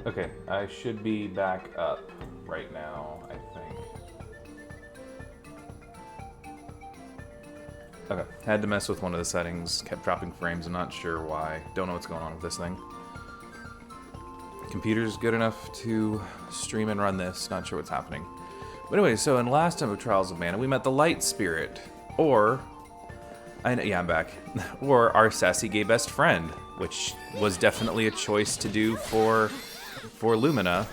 Okay, I should be back up right now, I think. Okay, had to mess with one of the settings, kept dropping frames, I'm not sure why. Don't know what's going on with this thing. Computer's good enough to stream and run this, not sure what's happening. But anyway, so in last time of Trials of Mana, we met the Light Spirit, or... yeah, I'm back. Or our sassy gay best friend, which was definitely a choice to do for Lumina.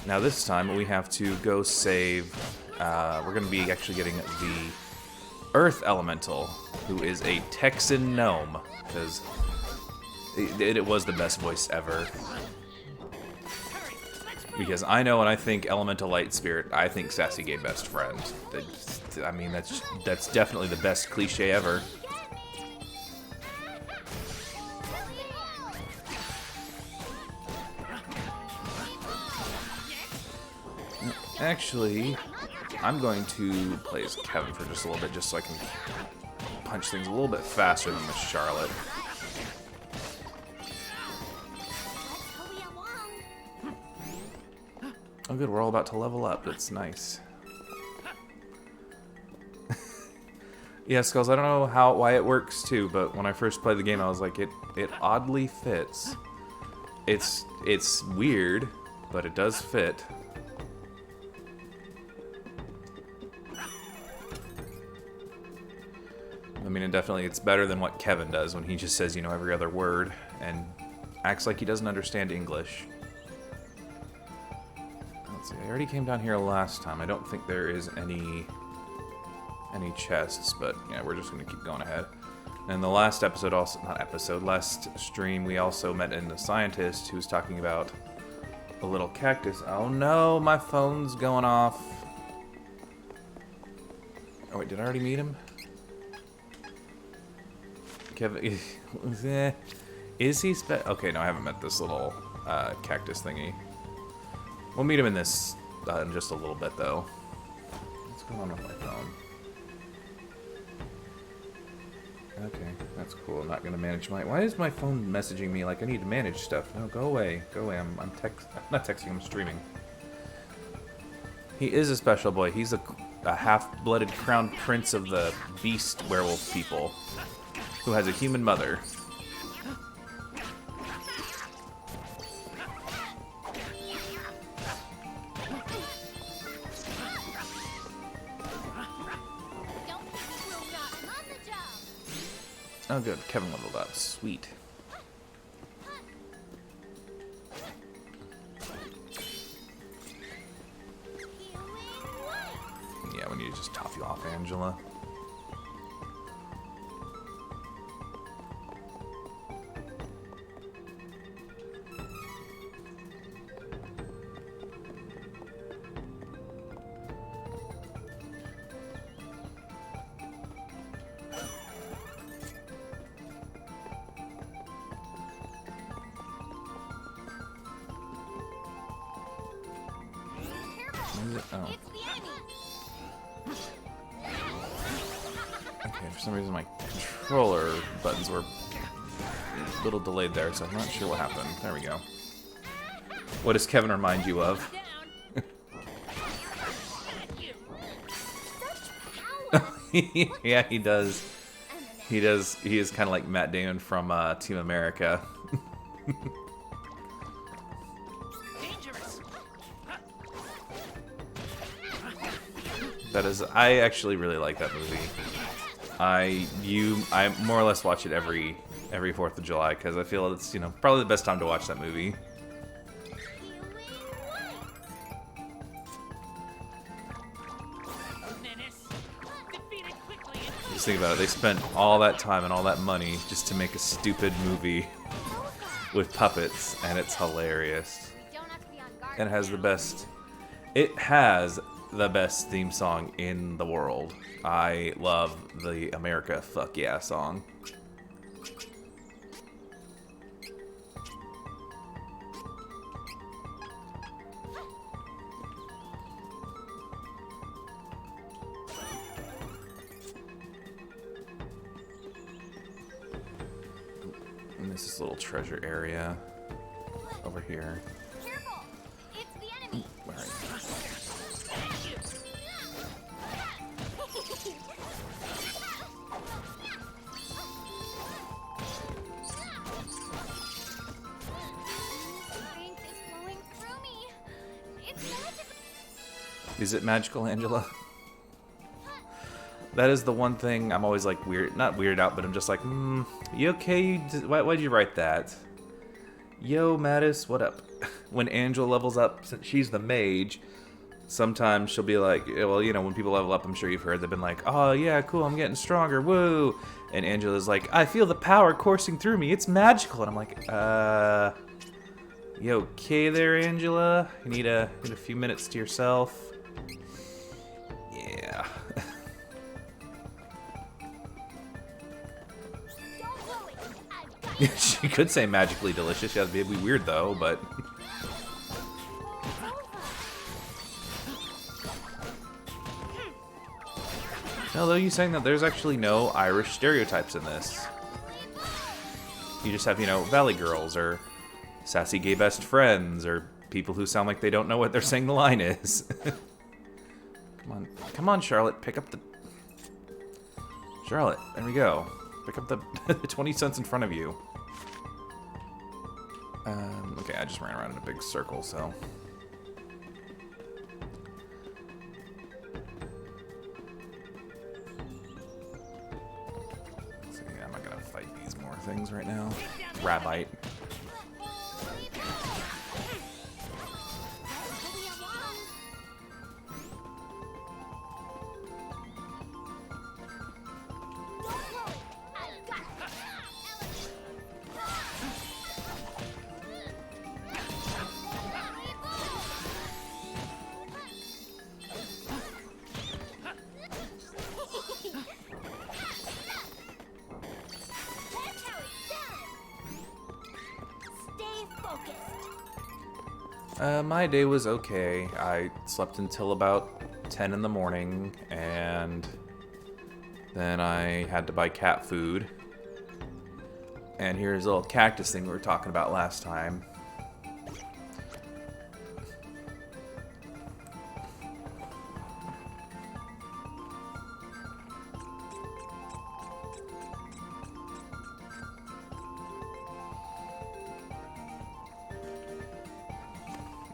Now this time we have to go save... we're going to be actually getting the Earth Elemental, who is a Texan gnome, because it was the best voice ever. Because I know when I think Elemental Light Spirit, I think sassy gay best friend. I mean, that's definitely the best cliche ever. Actually, I'm going to play as Kevin for just a little bit, just so I can punch things a little bit faster than Miss Charlotte. Oh good, we're all about to level up. That's nice. Yeah, Skulls, I don't know why it works too, but when I first played the game I was like, it oddly fits. It's weird, but it does fit. I mean, and definitely it's better than what Kevin does when he just says, you know, every other word and acts like he doesn't understand English. Let's see, I already came down here last time. I don't think there is any chests, but yeah, we're just going to keep going ahead. And the last episode also, last stream, we also met in the scientist who was talking about a little cactus. Oh no, my phone's going off. Oh wait, did I already meet him? Kevin, is he okay, no, I haven't met this little cactus thingy. We'll meet him in this in just a little bit, though. What's going on with my phone? Okay, that's cool. I'm not gonna manage my. Why is my phone messaging me like I need to manage stuff? No, go away, go away. I'm not texting. I'm streaming. He is a special boy. He's a half-blooded crown prince of the beast werewolf people, who has a human mother. Oh good, Kevin leveled up. Sweet. Yeah, we need to just top you off, Angela. Oh. Okay, for some reason my controller buttons were a little delayed there, so I'm not sure what happened. There we go. What does Kevin remind you of? Yeah, he does. He does. He is kind of like Matt Damon from Team America. That is, I actually really like that movie. I more or less watch it every 4th of July because I feel it's, you know, probably the best time to watch that movie. Just think about it. They spent all that time and all that money just to make a stupid movie with puppets, and it's hilarious. And it has the best. It has the best theme song in the world. I love the America Fuck Yeah song. And this is a little treasure area. over here. Careful! It's the enemy! Where are you? Strength is flowing through me. It's magical. Is it magical, Angela? That is the one thing I'm always like not weirded out, but I'm just like, you okay? Why'd you write that? Yo, Mattis, what up? When Angela levels up, since she's the mage, sometimes she'll be like, well, you know, when people level up, I'm sure you've heard, they've been like, oh yeah, cool, I'm getting stronger, woo! And Angela's like, I feel the power coursing through me, it's magical! And I'm like, you okay there, Angela? You need a few minutes to yourself? Yeah. Don't blow it. I've got it. She could say magically delicious, yeah, that'd be weird though, but... Although you saying that there's actually no Irish stereotypes in this. You just have, you know, Valley Girls, or sassy gay best friends, or people who sound like they don't know what they're saying the line is. Come on, Charlotte, pick up the... Charlotte, there we go. Pick up the 20 cents in front of you. Okay, I just ran around in a big circle, so... things right now. Rabite. My day was okay. I slept until about 10 in the morning, and then I had to buy cat food. And here's a little cactus thing we were talking about last time.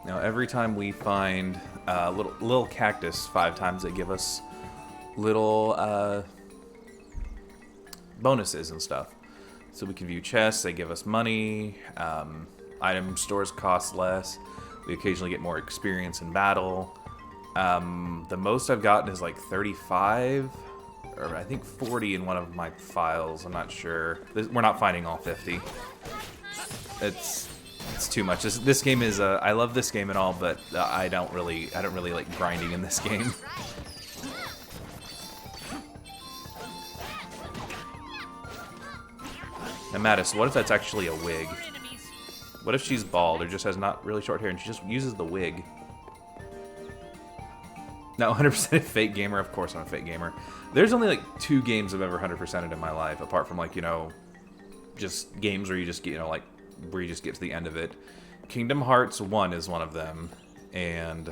Now, every time we find a little cactus, 5 times they give us little bonuses and stuff. So we can view chests, they give us money, item stores cost less, we occasionally get more experience in battle. The most I've gotten is like 35, or I think 40 in one of my files, I'm not sure. We're not finding all 50. It's too much. This game is I love this game and all, but I don't really like grinding in this game. Now, Mattis, what if that's actually a wig? What if she's bald or just has not really short hair and she just uses the wig? Now, 100% fake gamer. Of course I'm a fake gamer. There's only like 2 games I've ever 100%ed in my life, apart from like, you know, just games where you just get, you know, like where you just get to the end of it. Kingdom Hearts 1 is one of them, and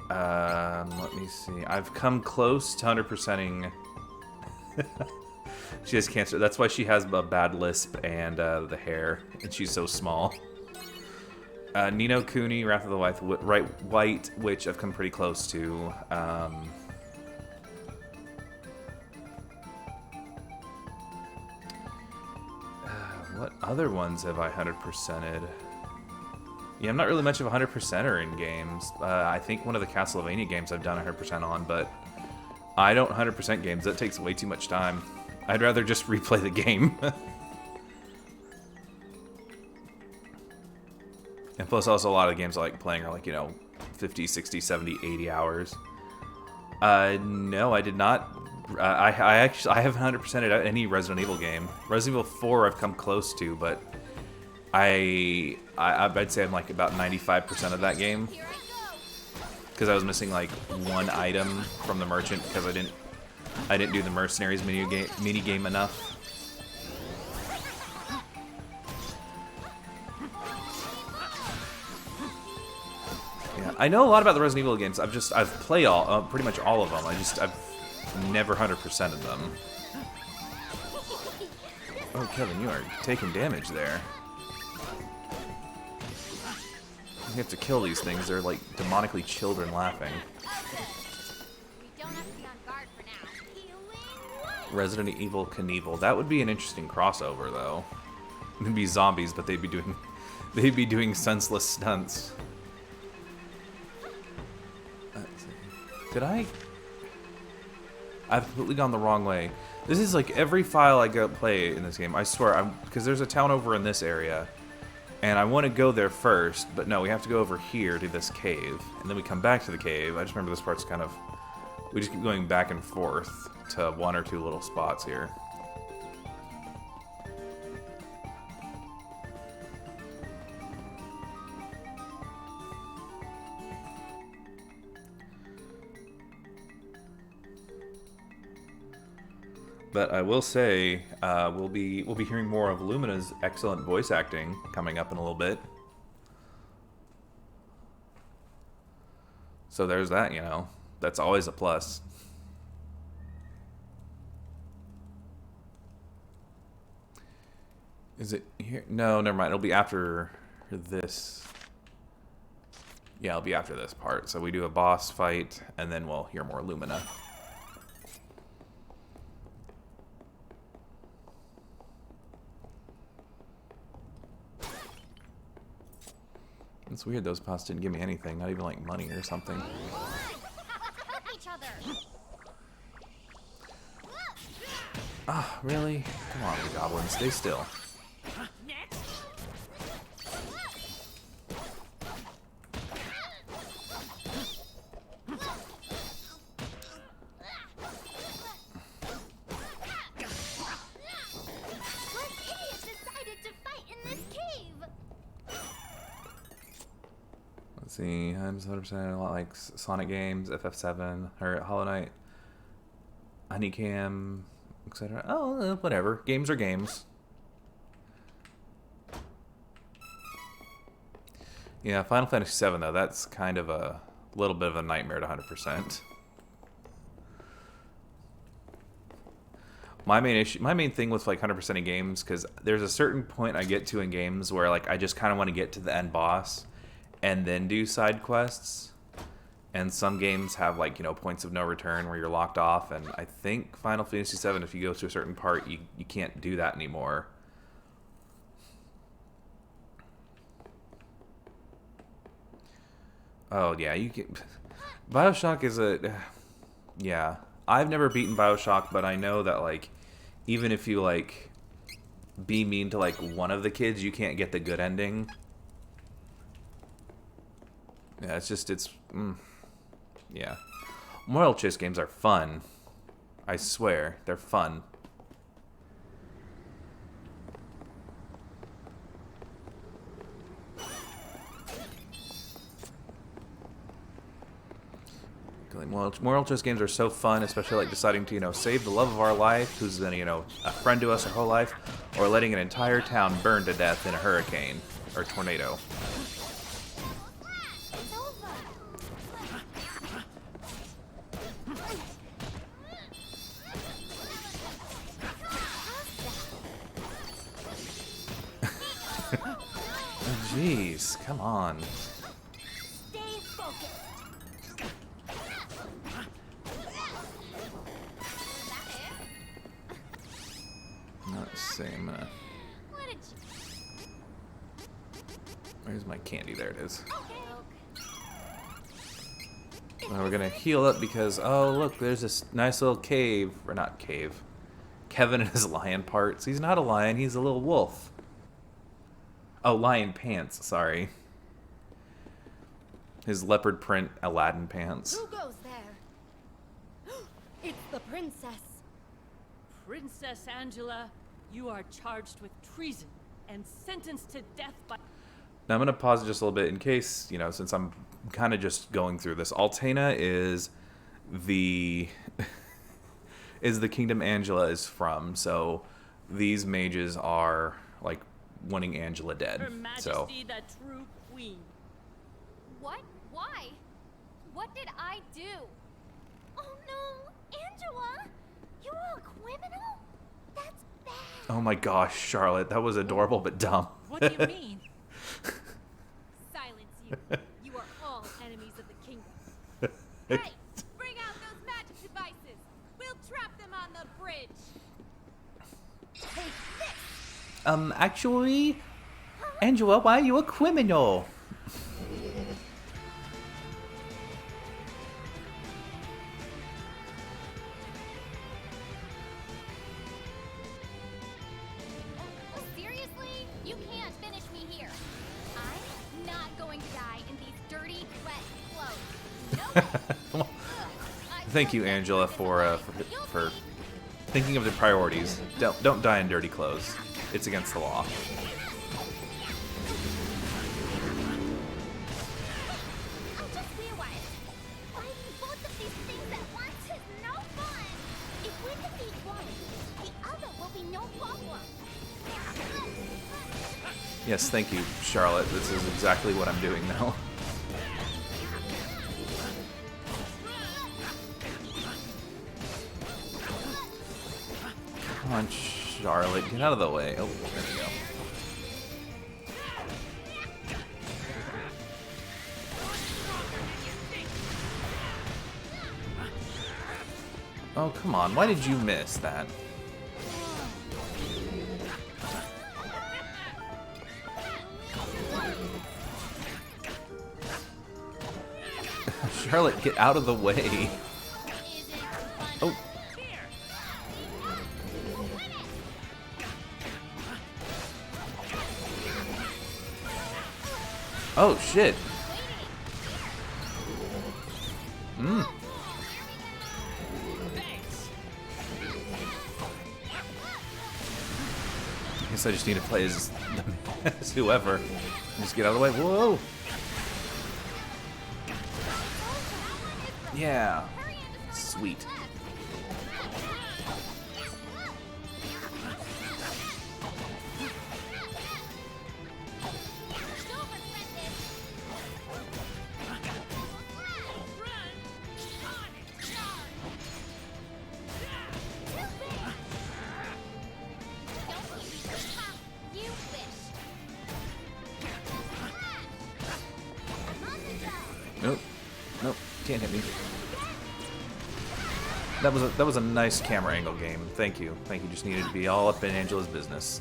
let me see. I've come close to 100%ing. She has cancer. That's why she has a bad lisp and the hair, and she's so small. Ni no Kuni, Wrath of the White Witch, I've come pretty close to. What other ones have I 100%ed? Yeah, I'm not really much of a 100%er in games. I think one of the Castlevania games I've done 100% on, but I don't 100% games. That takes way too much time. I'd rather just replay the game. And plus, also a lot of the games I like playing are like, you know, 50, 60, 70, 80 hours. No, I did not. I haven't 100%ed any Resident Evil game. Resident Evil 4 I've come close to, but I'd say I'm like about 95% of that game. Because I was missing like 1 item from the merchant because I didn't do the Mercenaries mini game enough. I know a lot about the Resident Evil games. I've played pretty much all of them. I've never 100%ed them. Oh, Kevin, you are taking damage there. You have to kill these things. They're like demonically children laughing. We don't have to be on guard for now. Healing light. Resident Evil Knievel. That would be an interesting crossover, though. It'd be zombies, but they'd be doing senseless stunts. I've completely gone the wrong way. This is like every file I go play in this game. I swear, because there's a town over in this area, and I want to go there first, but no, we have to go over here to this cave, and then we come back to the cave. I just remember this part's kind of, we just keep going back and forth to one or two little spots here. But I will say, we'll be hearing more of Lumina's excellent voice acting coming up in a little bit. So there's that, you know. That's always a plus. Is it here? No, never mind. It'll be after this. Yeah, it'll be after this part. So we do a boss fight, and then we'll hear more Lumina. It's weird those pots didn't give me anything, not even like money or something. Each other. Ah, really? Come on, you goblins, stay still. What idiots decided to fight in this cave? Let's see, I'm 100% a lot like Sonic games, FF7, or Hollow Knight, Honeycam, etc. Oh, whatever. Games are games. Yeah, Final Fantasy VII, though, that's kind of a little bit of a nightmare to 100%. My main thing with like 100%ing games, because there's a certain point I get to in games where like I just kind of want to get to the end boss and then do side quests. And some games have like, you know, points of no return where you're locked off, and I think Final Fantasy VII, if you go to a certain part, you can't do that anymore. Oh yeah, you can. BioShock is a, yeah. I've never beaten BioShock, but I know that like, even if you like be mean to like one of the kids, you can't get the good ending. Yeah, it's just yeah. Mortal chess games are fun. I swear, they're fun. Moral chess games are so fun, especially like deciding to, you know, save the love of our life, who's been, you know, a friend to us our whole life, or letting an entire town burn to death in a hurricane or tornado. It's over. Oh, jeez, come on. Stay focused. Let's see, I'm gonna... What did Where's my candy? There it is. you... Well, we're gonna heal up because, oh look, there's this nice little cave, or not cave. Kevin and his lion parts. He's not a lion, he's a little wolf. Oh, lion pants, sorry. His leopard print Aladdin pants. Who goes there? It's the princess. Princess Angela, you are charged with treason and sentenced to death by... Now I'm gonna pause it just a little bit in case, you know, since I'm kind of just going through this. Altena is the is the kingdom Angela is from, so these mages are like wanting Angela dead. Her Majesty, So the true queen. What? Why? What did I do? Oh no, Angela! You're a criminal? That's bad. Oh my gosh, Charlotte, that was adorable but dumb. What do you mean? Silence you. You are all enemies of the kingdom. Hey, bring out those magic devices. We'll trap them on the bridge. Take this. Actually, Angela, why are you a criminal? Seriously? You can't finish me here. I'm not going to die in these dirty, wet clothes. No way. Ugh, I Thank you, told Angela, for You'll see. thinking of the priorities. Don't die in dirty clothes. It's against the law. I just realized fighting both of these things at once is no fun. If we defeat one, the other will be no problem. Yes, thank you, Charlotte. This is exactly what I'm doing now. Come on, Charlotte, get out of the way. Oh, there we go. Oh, come on. Why did you miss that? Charlotte, get out of the way. Oh. Oh, shit. I guess I just need to play as, as whoever. Just get out of the way. Whoa. Yeah. Sweet. Nope. Nope. Can't hit me. That was a nice camera angle game. Thank you. Thank you. Just needed to be all up in Angela's business.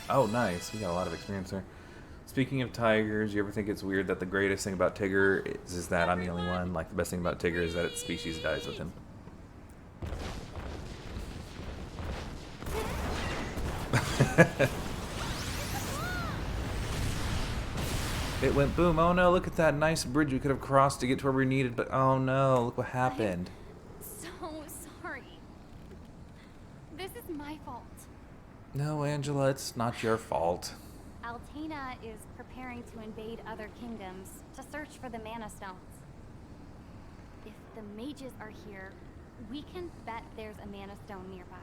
Oh, nice. We got a lot of experience there. Speaking of tigers, you ever think it's weird that the greatest thing about Tigger is that I'm the only one? Like, the best thing about Tigger is that its species dies with him. It went boom. Oh no, look at that nice bridge we could have crossed to get to where we needed, but oh no, look what happened. So sorry. This is my fault. No, Angela, it's not your fault. Altena is preparing to invade other kingdoms to search for the Mana Stones. If the mages are here, we can bet there's a Mana Stone nearby.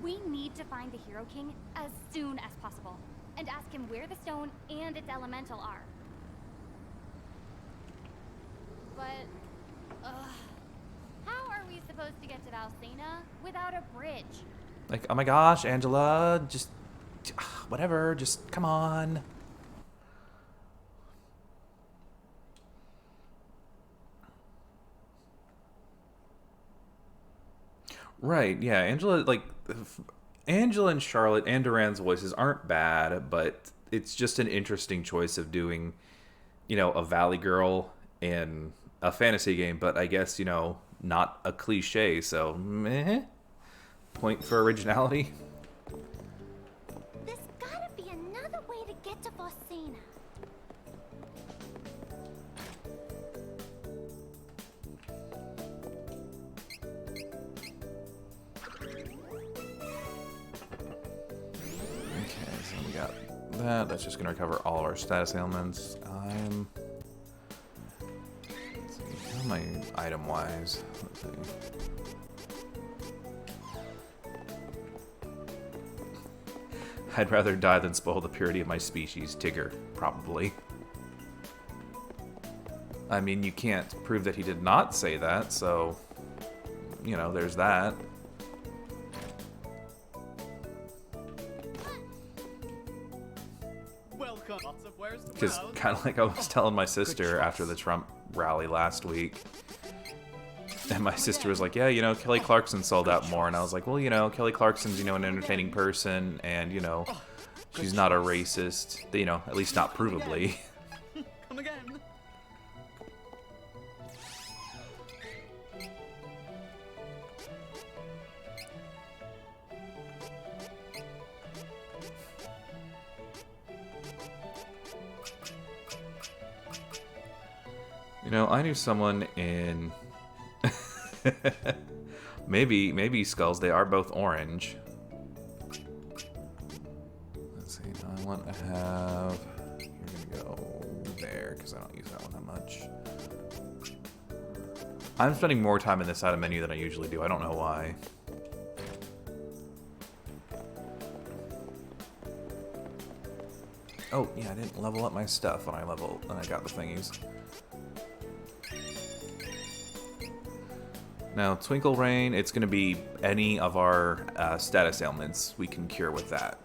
We need to find the Hero King as soon as possible and ask him where the stone and its elemental are. But, how are we supposed to get to Valsena without a bridge? Like, oh my gosh, Angela, just whatever, just come on. Right, yeah, Angela, like, Angela and Charlotte and Duran's voices aren't bad, but it's just an interesting choice of doing, you know, a Valley Girl in a fantasy game, but I guess, you know, not a cliche, so meh. Point for originality. There's gotta be another way to get to Valsena. Okay, so we got that. That's just going to recover all of our status ailments. my item-wise? Let's see. I'd rather die than spoil the purity of my species, Tigger, probably. I mean, you can't prove that he did not say that, so, you know, there's that. Welcome. Lots of wares to Because browse. kind of like I was telling my sister after the Trump rally last week. And my sister was like, yeah, you know, Kelly Clarkson sold out more. And I was like, well, you know, Kelly Clarkson's, you know, an entertaining person. And, you know, she's not a racist. You know, at least not provably. Come again. You know, I knew someone in... maybe Skulls, they are both orange. Let's see, now I want to have... You're going to go there, because I don't use that one that much. I'm spending more time in this side of menu than I usually do. I don't know why. Oh, yeah, I didn't level up my stuff when I got the thingies. Now, Twinkle Rain, it's going to be any of our status ailments we can cure with that.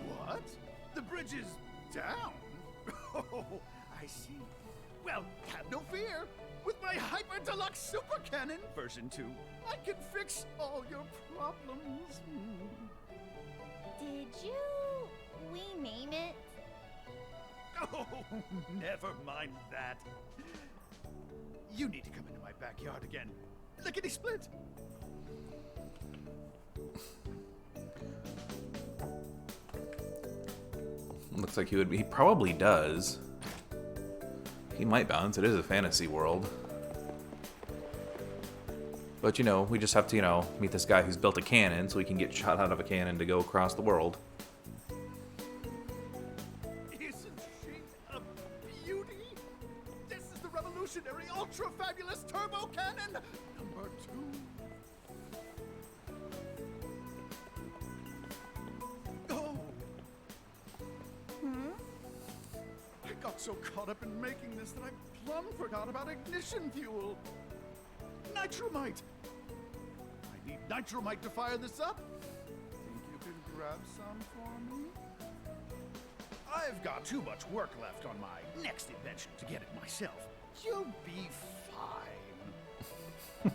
What? The bridge is down? Oh, I see. Well, have no fear. With my Hyper Deluxe Super Cannon version 2, I can fix all your problems. Did you rename it? Oh, never mind that. You need to come into my backyard again. Lickety split. Looks like he probably does. He might bounce. It is a fantasy world. But, you know, we just have to, you know, meet this guy who's built a cannon so we can get shot out of a cannon to go across the world. Isn't she a beauty? This is the revolutionary ultra fabulous turbo cannon number 2. Oh. I got so caught up in making this that I plumb forgot about ignition fuel. Nitromite. I need nitromite to fire this up. Think you can grab some for me? I've got too much work left on my next invention to get it myself. You'll be fine.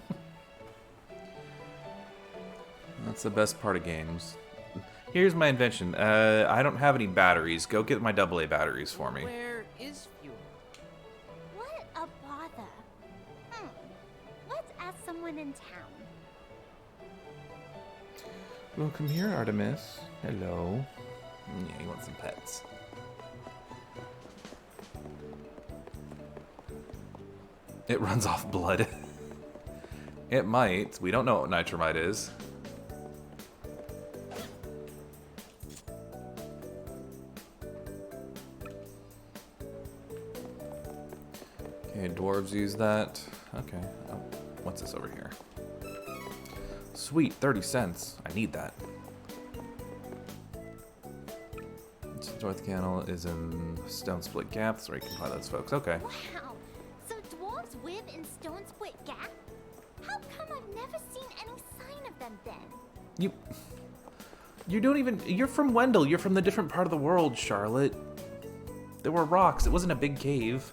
That's the best part of games. Here's my invention. I don't have any batteries. Go get my AA batteries for me. Where is fuel? What a bother. Let's ask someone in town. Welcome here, Artemis. Hello. Yeah, you want some pets. It runs off blood. It might. We don't know what nitromite is. Okay, dwarves use that. Okay. Oh, what's this over here? Sweet, 30 cents. I need that. North Canal is in Stone Split Gap. That's where you can find those folks. Okay. Wow. So dwarves live in Stone Split Gap? How come I've never seen any sign of them then? You don't even... You're from Wendell. You're from the different part of the world, Charlotte. There were rocks. It wasn't a big cave.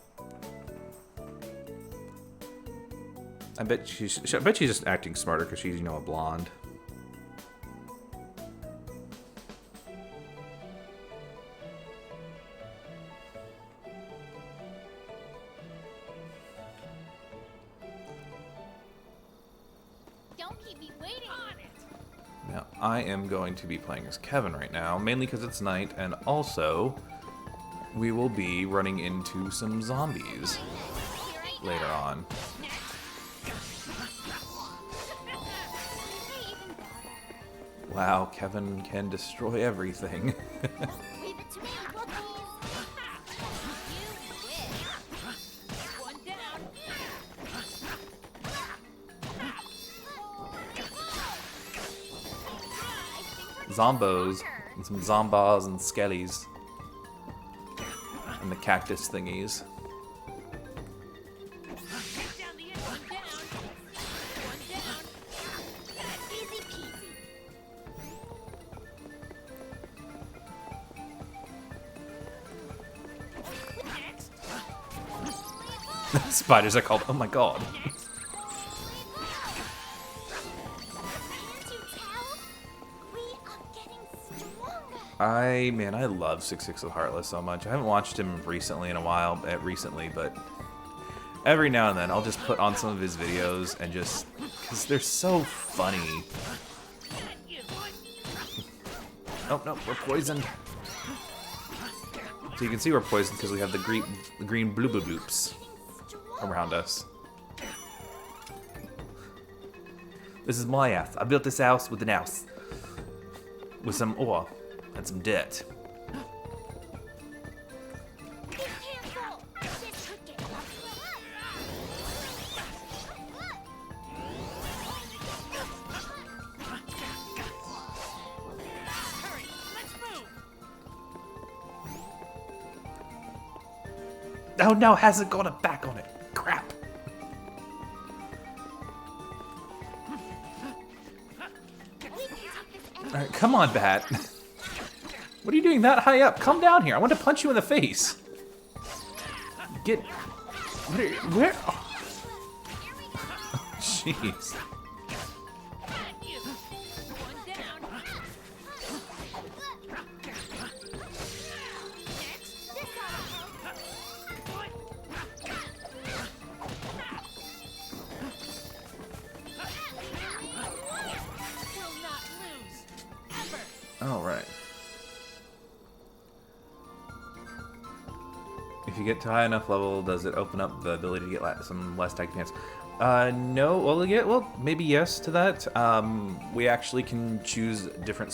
I bet she's just acting smarter because she's, you know, a blonde. keep me waiting. On it. Now, I am going to be playing as Kevin right now, mainly because it's night, and also we will be running into some zombies later on. Did they even bother? Wow, Kevin can destroy everything. Leave it to me, Wookiees. You win. One down. Zombos, and some zombas and skellies. And the cactus thingies. Get down the end. One down. One down. Easy peasy. Next. Spiders are called, oh my god. Next. Can't you tell? We are getting stronger. Man, I love 6-6 with Heartless so much. I haven't watched him recently in a while, but every now and then I'll just put on some of his videos and just, because they're so funny. Oh no, we're poisoned. So you can see we're poisoned because we have the green blue bloops around us. This is my house. I built this house with an house. With some ore and some dirt. Be careful. This could get Hurry. Let's move. Oh no, hasn't got a back on it. Crap. We can take this Alright, come on, Bat. What are you doing that high up? Come down here. I want to punch you in the face. Get. Where? Oh. Jeez. You. One down. Next. This ought Will not lose. Ever. Alright. If you get to high enough level, does it open up the ability to get some less tag pants? No. Well, maybe yes to that. We actually can choose different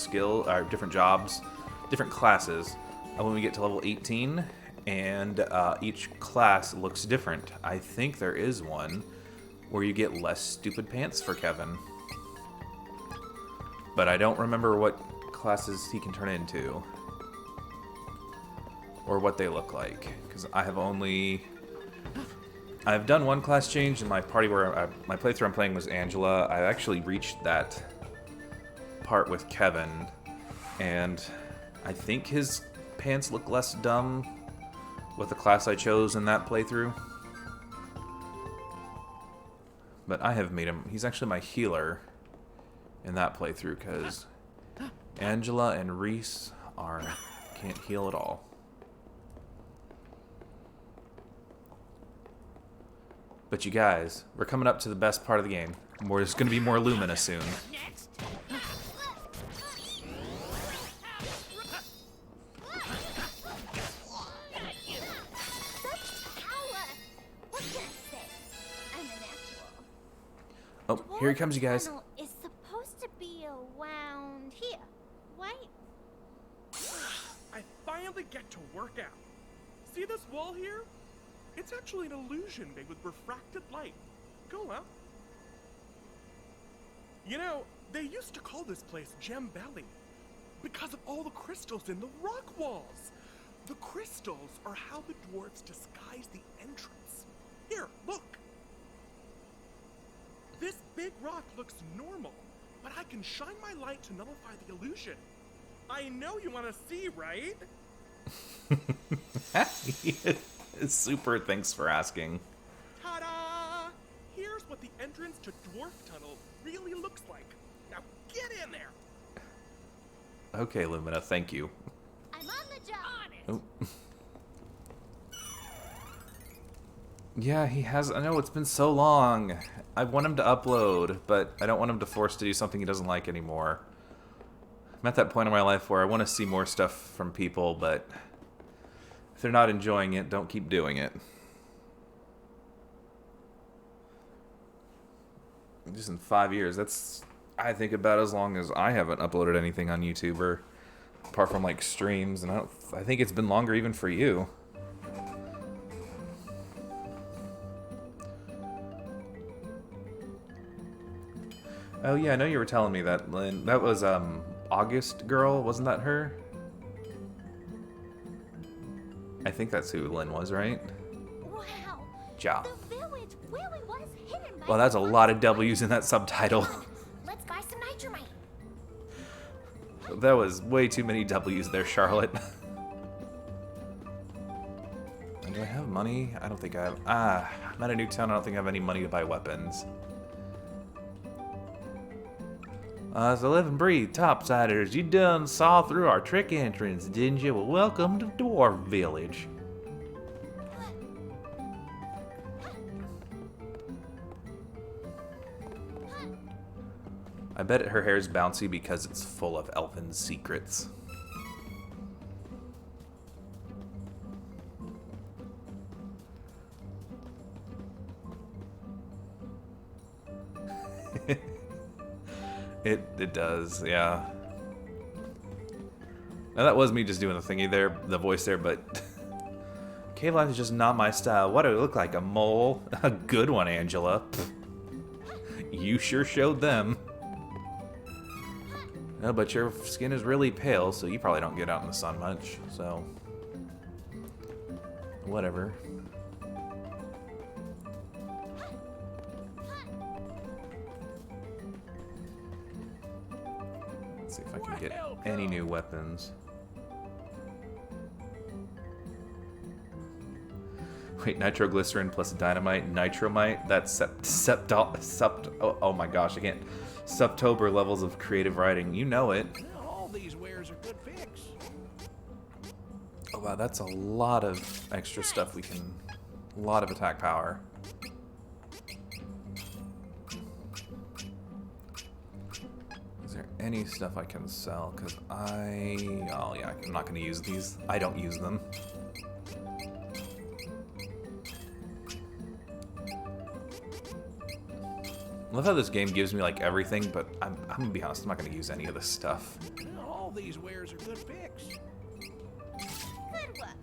different jobs, different classes when we get to level 18, and each class looks different. I think there is one where you get less stupid pants for Kevin, but I don't remember what classes he can turn into or what they look like, because I've done one class change in my party where my playthrough I'm playing was Angela. I actually reached that part with Kevin, and I think his pants look less dumb with the class I chose in that playthrough. But I have made him, he's actually my healer in that playthrough, because Angela and Reese can't heal at all. But you guys, we're coming up to the best part of the game. There's going to be more Lumina soon. Next. Such power! What can I say? I'm an actual. Oh, here he comes, you guys. Tunnel is supposed to be around here, right? I finally get to work out. See this wall here? It's actually an illusion made with refracted light. Go up. You know, they used to call this place Gem Valley because of all the crystals in the rock walls. The crystals are how the dwarves disguise the entrance. Here, look. This big rock looks normal, but I can shine my light to nullify the illusion. I know you want to see, right? Super, thanks for asking. Ta-da! Here's what the entrance to Dwarf Tunnel really looks like. Now get in there! Okay, Lumina, thank you. I'm on the job. On it. Oh. Yeah, he has. I know it's been so long. I want him to upload, but I don't want him to force to do something he doesn't like anymore. I'm at that point in my life where I want to see more stuff from people, but if they're not enjoying it, don't keep doing it. Just in 5 years, that's, I think, about as long as I haven't uploaded anything on YouTube, or apart from like streams, and I think it's been longer even for you. Oh yeah, I know you were telling me that, Lynn. That was August Girl, wasn't that her? I think that's who Lynn was, right? Wow. Ja. The village really was hidden by Well, that's a lot of monsters. W's in that subtitle. Let's buy some nitromite. That was way too many W's there, Charlotte. Do I have money? I don't think I have. I'm at a new town. I don't think I have any money to buy weapons. So live and breathe, topsiders. You done saw through our trick entrance, didn't you? Well, welcome to Dwarf Village. I bet her hair's bouncy because it's full of elfin secrets. It does, yeah. Now that was me just doing the thingy there, the voice there, but Caveline is just not my style. What do I look like, a mole? A good one, Angela. Pfft. You sure showed them. No, but your skin is really pale, so you probably don't get out in the sun much, so whatever. Let's see if I can get any new weapons. Wait, nitroglycerin plus dynamite, nitromite. That's oh my gosh, I can't. Septober levels of creative writing. You know it. All these wares are good fix. Oh wow, that's a lot of extra stuff we can. A lot of attack power. Is there any stuff I can sell? Because oh yeah, I'm not going to use these. I don't use them. I love how this game gives me like everything, but I'm gonna be honest, I'm not gonna use any of this stuff. All these wares are good fix. Good work.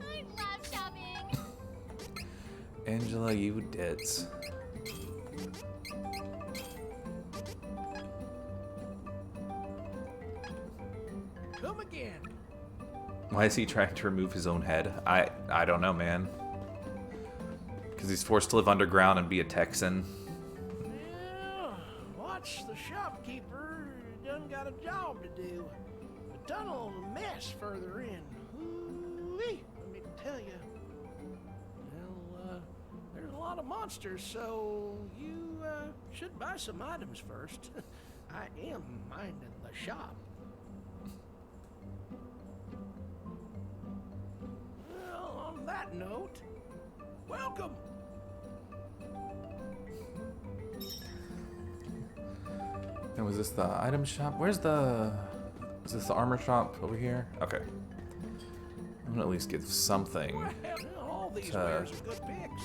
I love shopping. Angela, you ditz. Come again. Why is he trying to remove his own head? I don't know, man. Because he's forced to live underground and be a Texan. Yeah, watch the shopkeeper. Done got a job to do. The tunnel's a mess further in. Ooh-wee, let me tell you. Well, there's a lot of monsters, so you should buy some items first. I am minding the shop. Well, on that note, welcome. And was this the item shop? Where's the... Is this the armor shop over here? Okay. I'm gonna at least get something. Well, all these wares are good picks.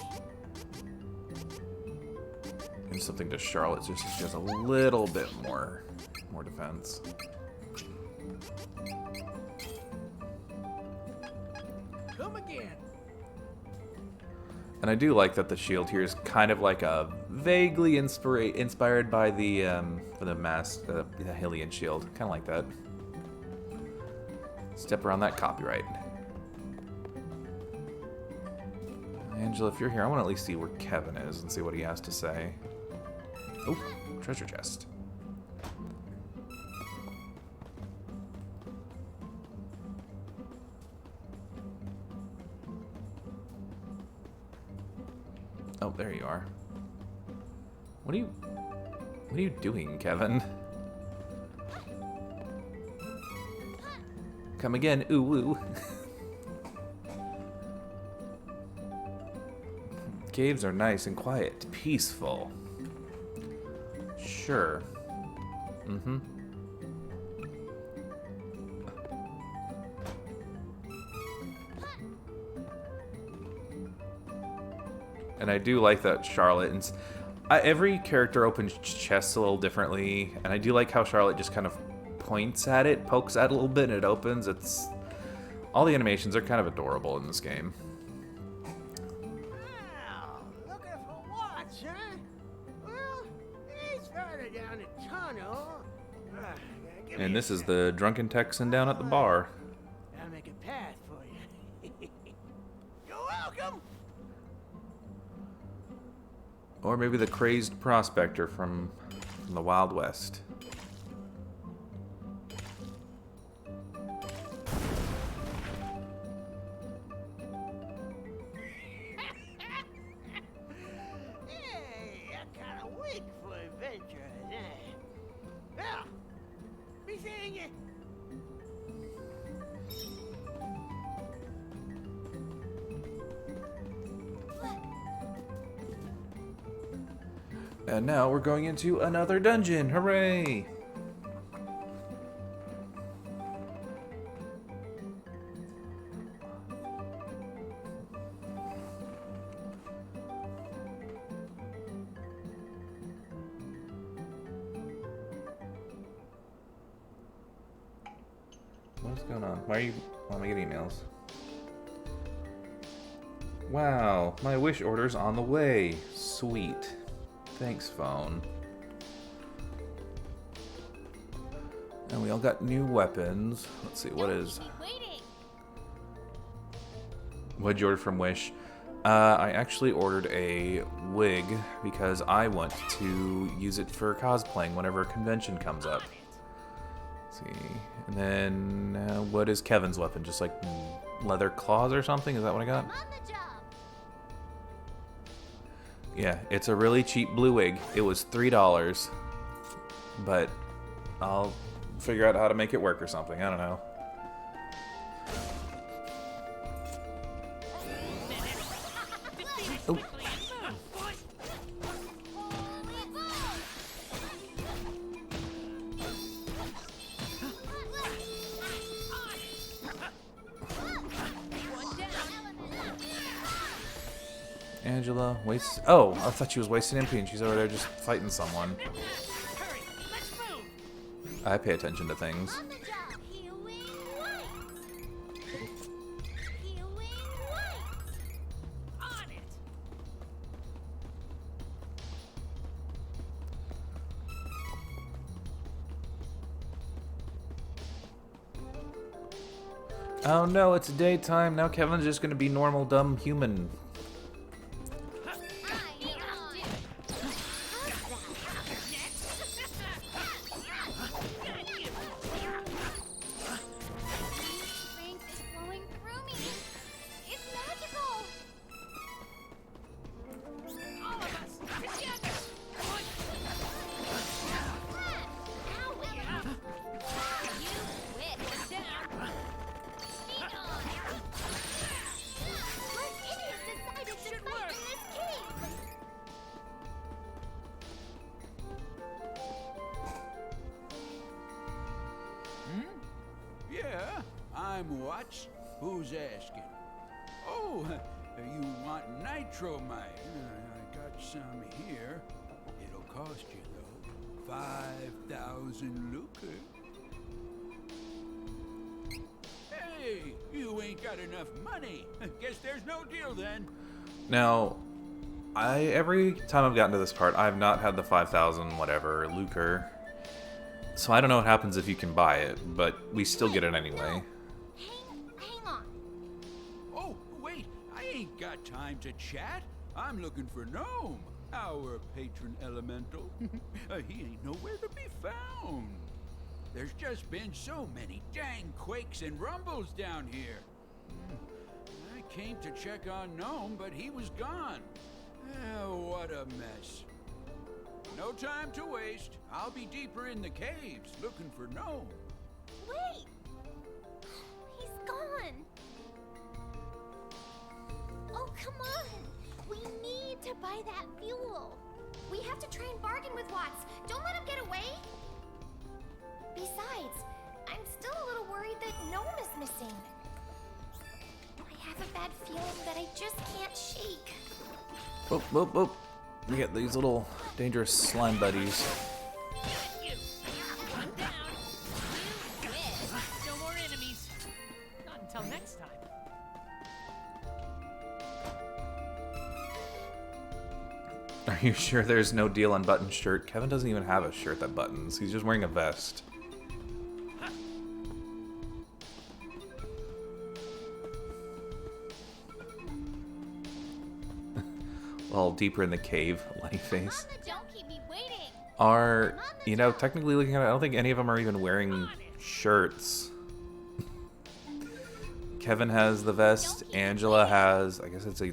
And something to Charlotte, just so she has a little bit more defense. Come again. And I do like that the shield here is kind of like a vaguely inspired by the Hylian shield, kind of like that. Step around that copyright. Angela, if you're here, I want to at least see where Kevin is and see what he has to say. Oh, treasure chest. Oh, there you are. What are you doing, Kevin? Come again, ooh woo. Caves are nice and quiet, peaceful. Sure. Mm-hmm. And I do like that Charlotte and every character opens chests a little differently, and I do like how Charlotte just kind of points at it, pokes at it a little bit, and it opens. It's all the animations are kind of adorable in this game. Wow, looking for watch, huh? Well, it's further down the tunnel. Give me And a this is sec. the drunken Texan down at the bar. I'll make a path for you. You're welcome. Or maybe the crazed prospector from the Wild West. Hey, I kind of weak for adventures, eh? Well, be seeing you. And now we're going into another dungeon. Hooray! What's going on? Why are you... Let me get emails. Wow, my wish order's on the way. Sweet. Thanks, phone. And we all got new weapons. Let's see, what is... Keep waiting. What'd you order from Wish? I actually ordered a wig because I want to use it for cosplaying whenever a convention comes up. Let's see. And then, what is Kevin's weapon? Just like leather claws or something? Is that what I got? On the job. Yeah, it's a really cheap blue wig. It was $3, but I'll figure out how to make it work or something. I don't know. Oh. Angela wastes. Oh, I thought she was wasting MP and she's over there just fighting someone. Hurry, let's move. I pay attention to things. On the job. Healing light. Healing light. On it. Oh no, it's daytime. Now Kevin's just gonna be normal, dumb human. Strength is flowing through me. It's magical. All of us together. Ow, Willie. You quit. Down. Feed on. What idiot decided to Should fight work. in this cave? Yeah, I'm Watts. Who's asking? Oh, you want nitromite? I got some here. It'll cost you, though, 5,000 lucre. Hey, you ain't got enough money. Guess there's no deal then. Now, every time I've gotten to this part, I've not had the 5,000 whatever lucre. So I don't know what happens if you can buy it, but we still get it anyway. Hang on. Oh, wait, I ain't got time to chat. I'm looking for Gnome, our patron elemental. He ain't nowhere to be found. There's just been so many dang quakes and rumbles down here. I came to check on Gnome, but he was gone. What a mess. No time to waste. I'll be deeper in the caves looking for Gnome. Wait. He's gone. Oh, come on. We need to buy that fuel. We have to try and bargain with Watts. Don't let him get away. Besides, I'm still a little worried that Gnome is missing. I have a bad feeling that I just can't shake. Whoop, whoop, whoop. We get these little dangerous slime buddies. No more enemies. Not until next time. Are you sure there's no deal on button shirt? Kevin doesn't even have a shirt that buttons. He's just wearing a vest. A little deeper in the cave, Lenny face. Don't keep me waiting. Are, you know, technically looking at it, I don't think any of them are even wearing shirts. Kevin has the vest. Angela has, I guess it's a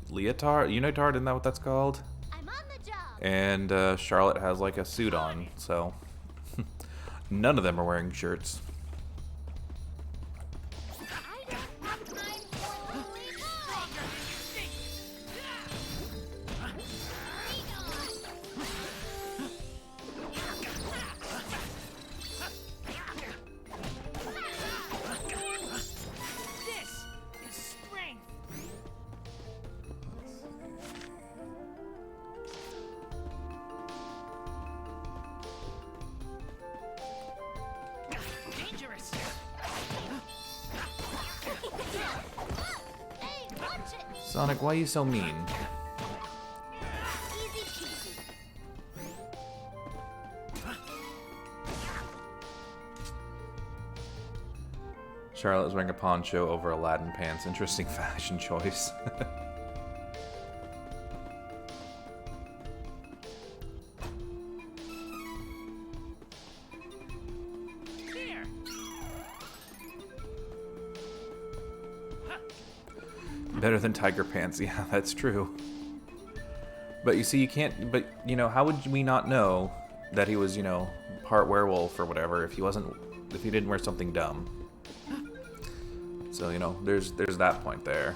leotard, unitard, isn't that what that's called? I'm on the job. And Charlotte has like a suit on, so none of them are wearing shirts. I don't have time for lonely boy. This is strength. Dangerous. Hey, watch it. Sonic, why are you so mean? Easy peasy. Charlotte is wearing a poncho over Aladdin pants. Interesting fashion choice. Here. Better than tiger pants. Yeah, that's true. But you see, you can't, but, you know, how would we not know that he was, you know, part werewolf or whatever if he wasn't, if he didn't wear something dumb? So, you know, there's that point there.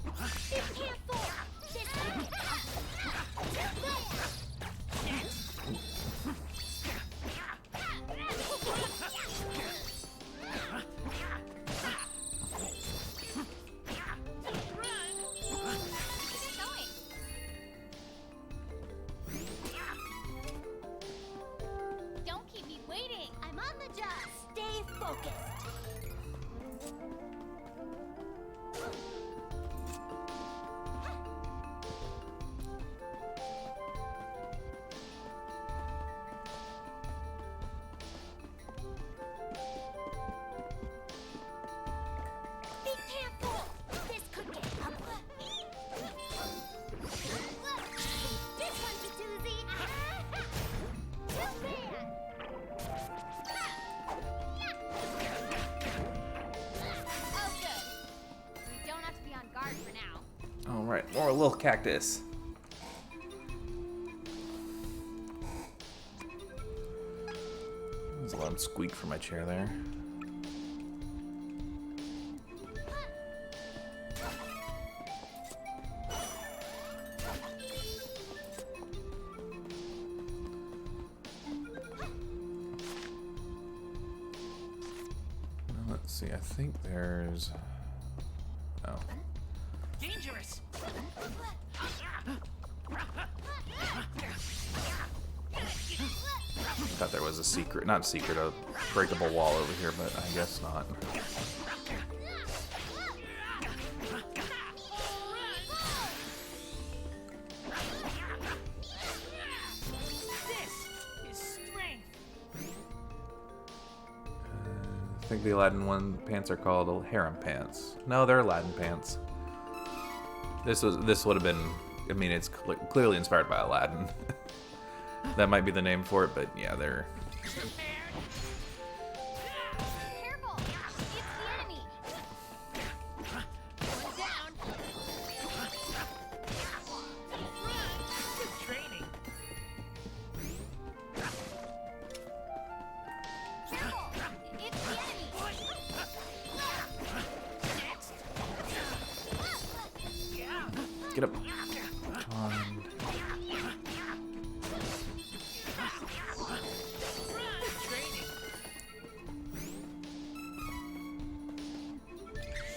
Be careful. This Don't keep me waiting. I'm on the job. Stay focused. Be careful. This could get ugly. This one's a doozy. Too bad. Oh, good. We don't have to be on guard for now. All right, more little cactus. There's a loud squeak from my chair there. Let's see, I think there's... Oh. Dangerous. I thought there was a secret, not secret, a breakable wall over here, but I guess not. This is strength. I think the Aladdin pants are called harem pants. No, they're Aladdin pants. This would have been, I mean, it's clearly inspired by Aladdin. That might be the name for it, but yeah, they're... Careful. It's the enemy. One down. Good training. Careful. It's the enemy. Get up. Come on.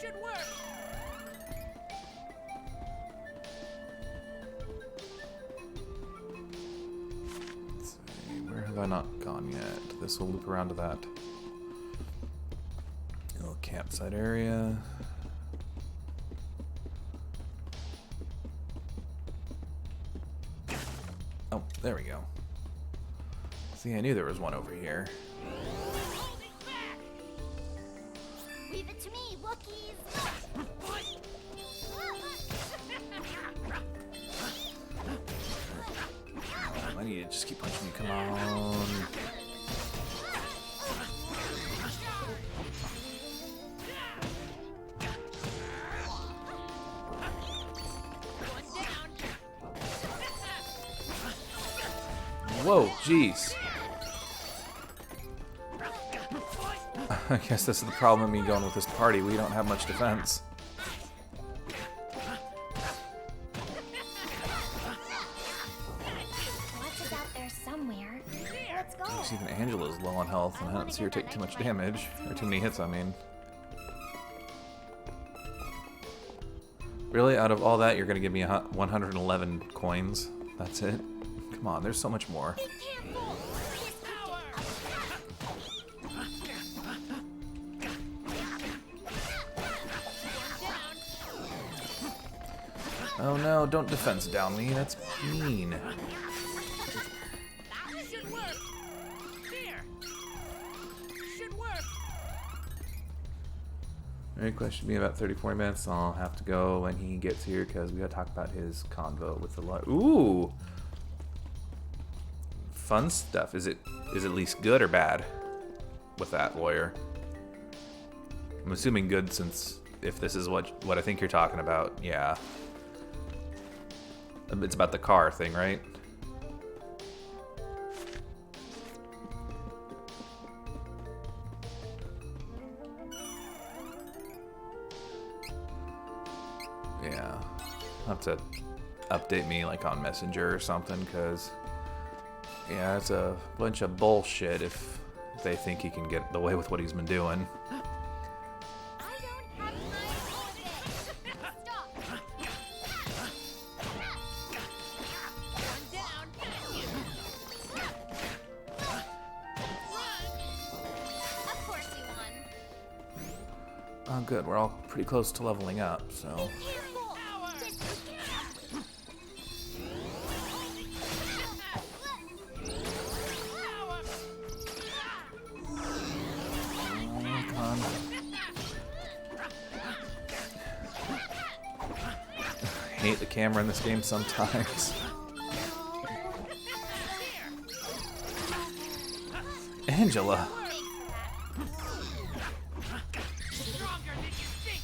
Should work. Let's see, where have I not gone yet? This will loop around to that little campsite area. Oh, there we go. See, I knew there was one over here. Leave it to me, Wookiees! I need to just keep punching you. Come on. Whoa, jeez. I guess this is the problem of me going with this party. We don't have much defense. Watch is out there somewhere. Let's go. Because even Angela's low on health, and I don't see her take too much damage. Or too many hits, I mean. Really? Out of all that, you're going to give me 111 coins? That's it? Come on, there's so much more. Be careful! Oh no, don't defense down me. That's mean. Should work. Here. Should work. Very question should be about 30-40 minutes. I'll have to go when he gets here because we gotta talk about his convo with the lawyer. Ooh! Fun stuff. Is it at least good or bad with that lawyer? I'm assuming good, since if this is what I think you're talking about, yeah. It's about the car thing, right? Yeah. I'll have to update me like on Messenger or something, because yeah, it's a bunch of bullshit if they think he can get away with what he's been doing. I don't have time for this! Stop! One down. Of course you won. Oh, good. We're all pretty close to leveling up, so. Careful! Oh, come on. I hate the camera in this game sometimes. Angela. Stronger than you think.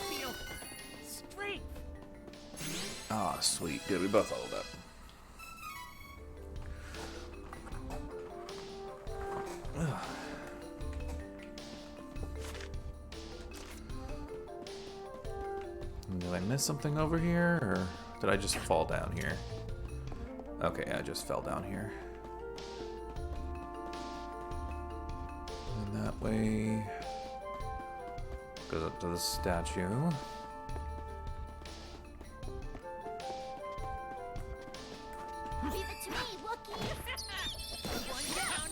Feel strength. Ah, sweet. Good. We both leveled up. Ugh. Did I miss something over here, or did I just fall down here? Okay, I just fell down here. And that way goes up to the statue. Leave it to me, Wookiees! One down.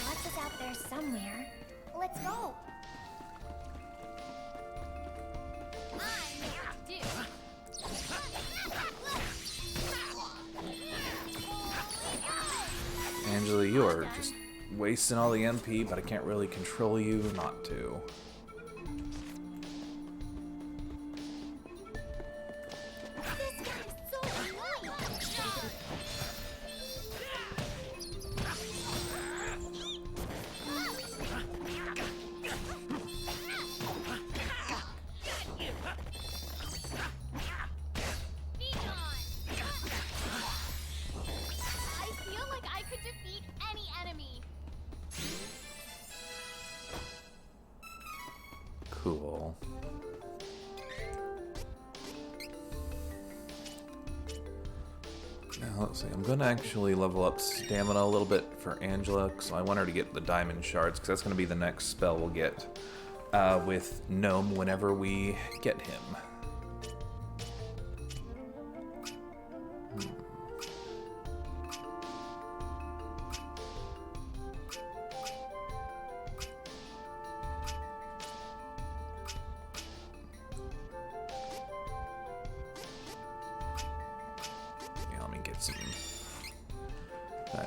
Watch is out there somewhere. Let's go! Angela, you are just wasting all the MP, but I can't really control you not to. This guy's so annoying! Cool. Now, let's see. I'm going to actually level up stamina a little bit for Angela, because I want her to get the diamond shards, because that's going to be the next spell we'll get with Gnome whenever we get him.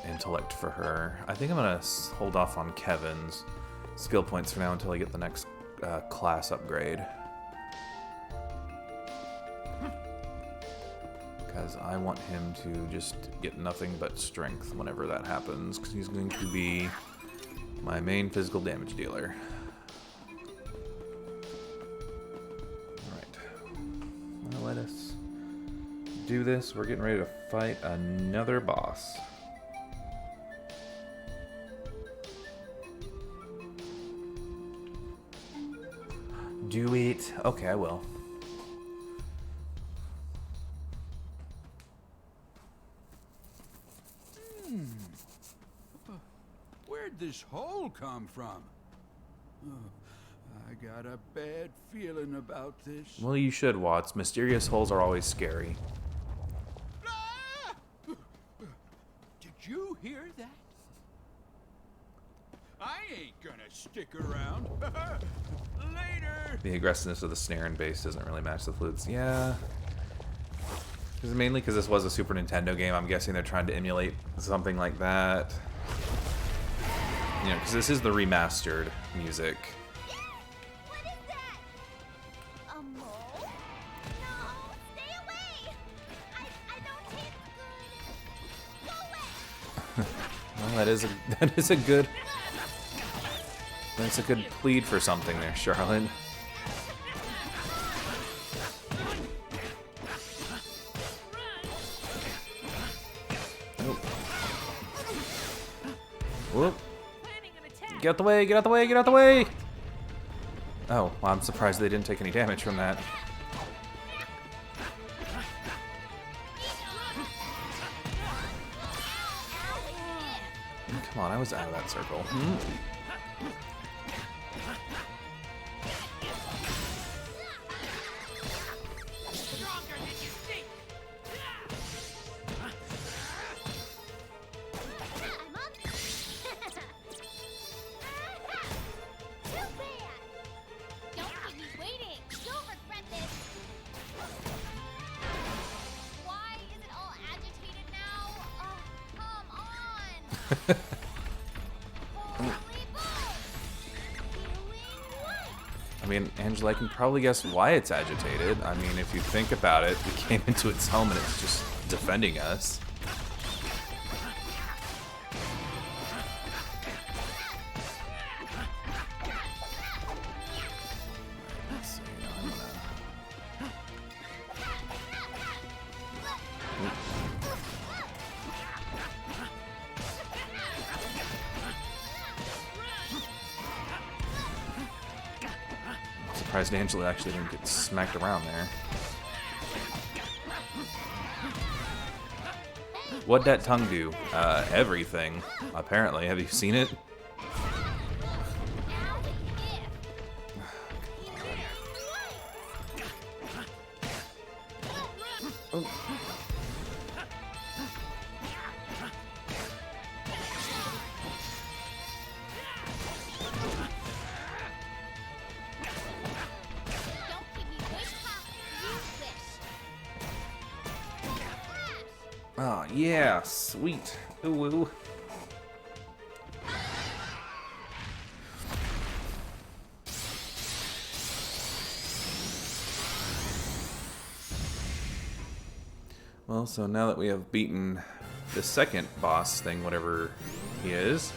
Intellect for her. I think I'm gonna hold off on Kevin's skill points for now until I get the next class upgrade, because I want him to just get nothing but strength whenever that happens, because he's going to be my main physical damage dealer. Alright, well, let us do this. We're getting ready to fight another boss. Do it. Okay, I will. Where'd this hole come from? Oh, I got a bad feeling about this. Well, you should, Watts. Mysterious holes are always scary. Ah! Did you hear that? I ain't gonna stick around. Later. The aggressiveness of the snare and bass doesn't really match the flutes. Yeah. Mainly because this was a Super Nintendo game. I'm guessing they're trying to emulate something like that. You know, because this is the remastered music. What is that? A mole? No, stay away! I don't taste good. Go away! Well, that is a good. That's a good plead for something there, Charlotte. Nope. Whoop. Get out the way, get out the way, get out the way! Oh, well, I'm surprised they didn't take any damage from that. Come on, I was out of that circle. I mean, Angela, I can probably guess why it's agitated. I mean, if you think about it, we came into its home and it's just defending us. Let's see, I'm gonna... Surprised Angela actually didn't get smacked around there. What'd that tongue do? Everything, apparently. Have you seen it? Oh. Oh, yeah, sweet. Ooh, ooh. Well, so now that we have beaten the second boss thing, whatever he is,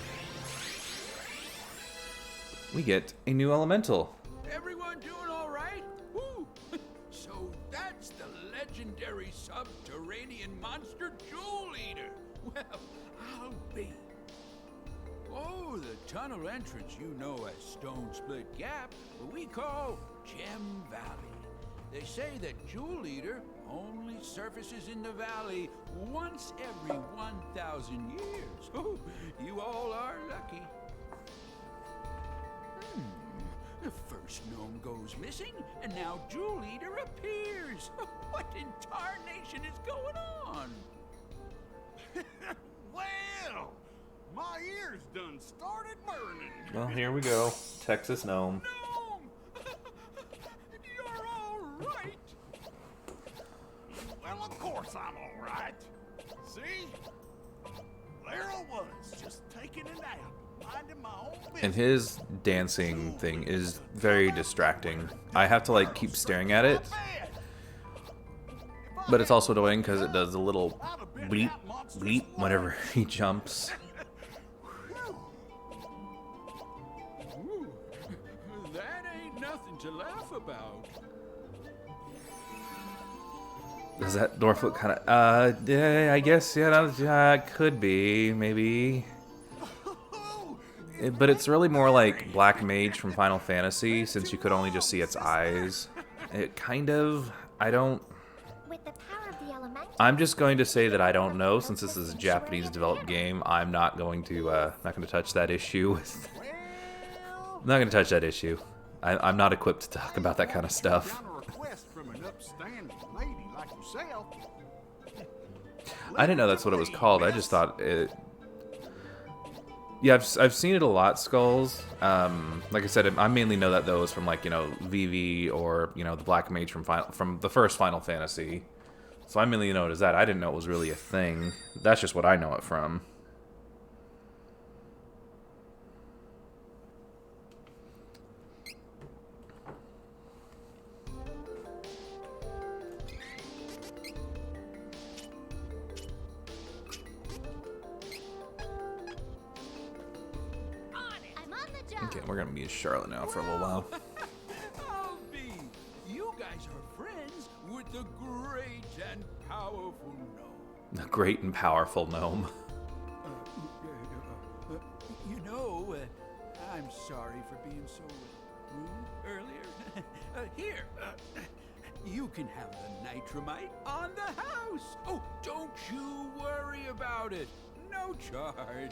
we get a new elemental. Everyone doing all right? Woo! So that's the legendary subterranean monster Jewel Eater. Well, I'll be. Oh, the tunnel entrance you know as Stone Split Gap, we call Gem Valley. They say that Jewel Eater only surfaces in the valley once every 1,000 years. Oh, you all are lucky. The first gnome goes missing, and now Jewel Eater appears. What in tarnation is going on? Well, my ears done started burning. Well, here we go. Texas gnome. Gnome! You're all right. Well, of course I'm all right. See? There I was, just taking a nap, minding my own business. And his dancing thing is very distracting. I have to like keep staring at it. But it's also annoying because it does a little bleep, bleep whenever he jumps. Ooh, that ain't nothing to laugh about. Does that dwarf look kind of, yeah, I guess, yeah, it could be, maybe. But it's really more like Black Mage from Final Fantasy, since you could only just see its eyes. It kind of, With the power of the elemental, I'm just going to say that I don't know, since this is a Japanese developed game. I'm not going to touch that issue. I'm not going to touch that issue. I'm not equipped to talk about that kind of stuff. Got a request from an upstanding lady like yourself. I didn't know that's what it was called. I just thought it... Yeah, I've seen it a lot, Skulls. Like I said, I mainly know that those from, like, you know, VV or, you know, the Black Mage from the first Final Fantasy. So I mainly know it as that. I didn't know it was really a thing. That's just what I know it from. I'm on the job. Okay, we're gonna be in Charlotte now for a little while. I'll be. You guys are friends with the great and powerful gnome. A great and powerful gnome. You know, I'm sorry for being so rude earlier. Here, you can have the nitromite on the house. Oh, don't you worry about it. No charge.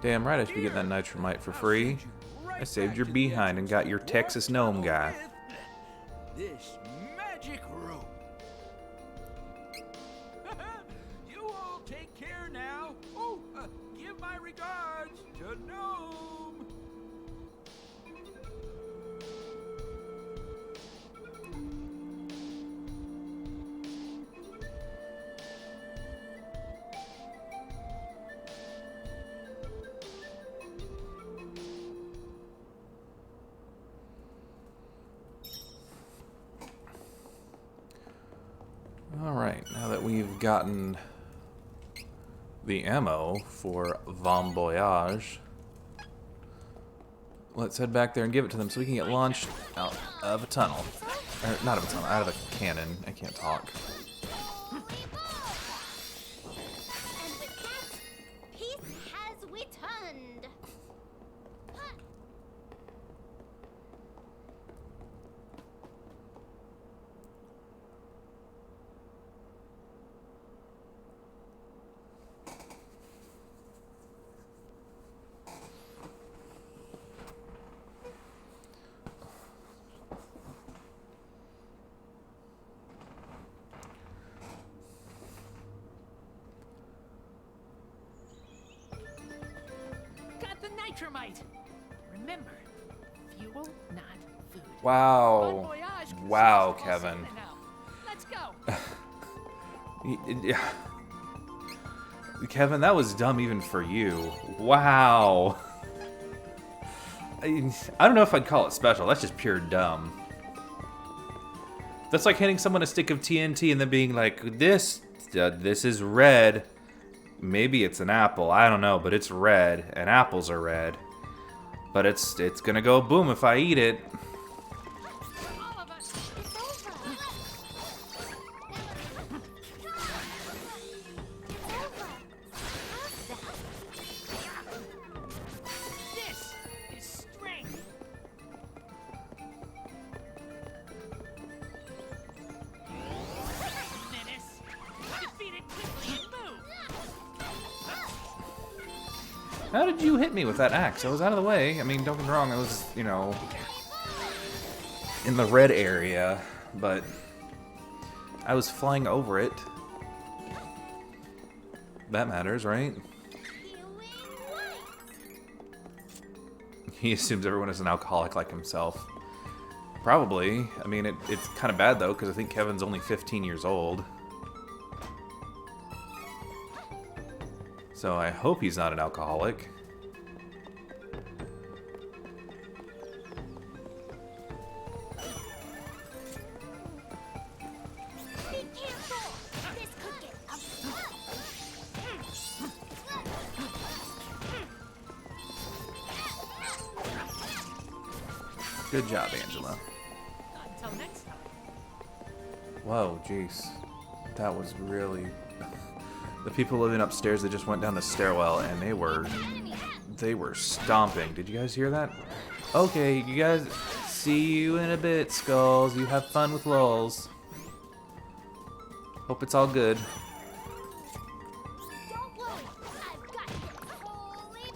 Damn right I should be getting that nitromite for free. I saved your behind and got your Texas gnome guy. This magic rope. You all take care now. Oh, give my regards to Gnome. Alright, now that we've gotten the ammo for Vom Voyage, let's head back there and give it to them so we can get launched out of a tunnel. Or, not of a tunnel, out of a cannon. I can't talk. And with that, peace has returned. Huh. Got the nitromite. Remember, fuel, not food. Bon Wow. voyage, Wow, Crusaders, Kevin. all set now. Let's go. Yeah. Kevin, that was dumb even for you. Wow. I don't know if I'd call it special. That's just pure dumb. That's like handing someone a stick of TNT and then being like, this is red. Maybe it's an apple. I don't know, but it's red, and apples are red. But it's gonna go boom if I eat it. All of us. It's over. It's over. How's that? How did you hit me with that axe? I was out of the way. I mean, don't get me wrong, I was, you know, in the red area, but I was flying over it. That matters, right? He assumes everyone is an alcoholic like himself. Probably. I mean, it's kind of bad, though, because I think Kevin's only 15 years old. So I hope he's not an alcoholic. Be careful! This could get Good job, Angela. Until next time. Whoa, jeez. That was really... The people living upstairs, they just went down the stairwell and they were stomping. Did you guys hear that? Okay, you guys, see you in a bit, Skulls. You have fun with lulls. Hope it's all good. Don't worry, I've got this holy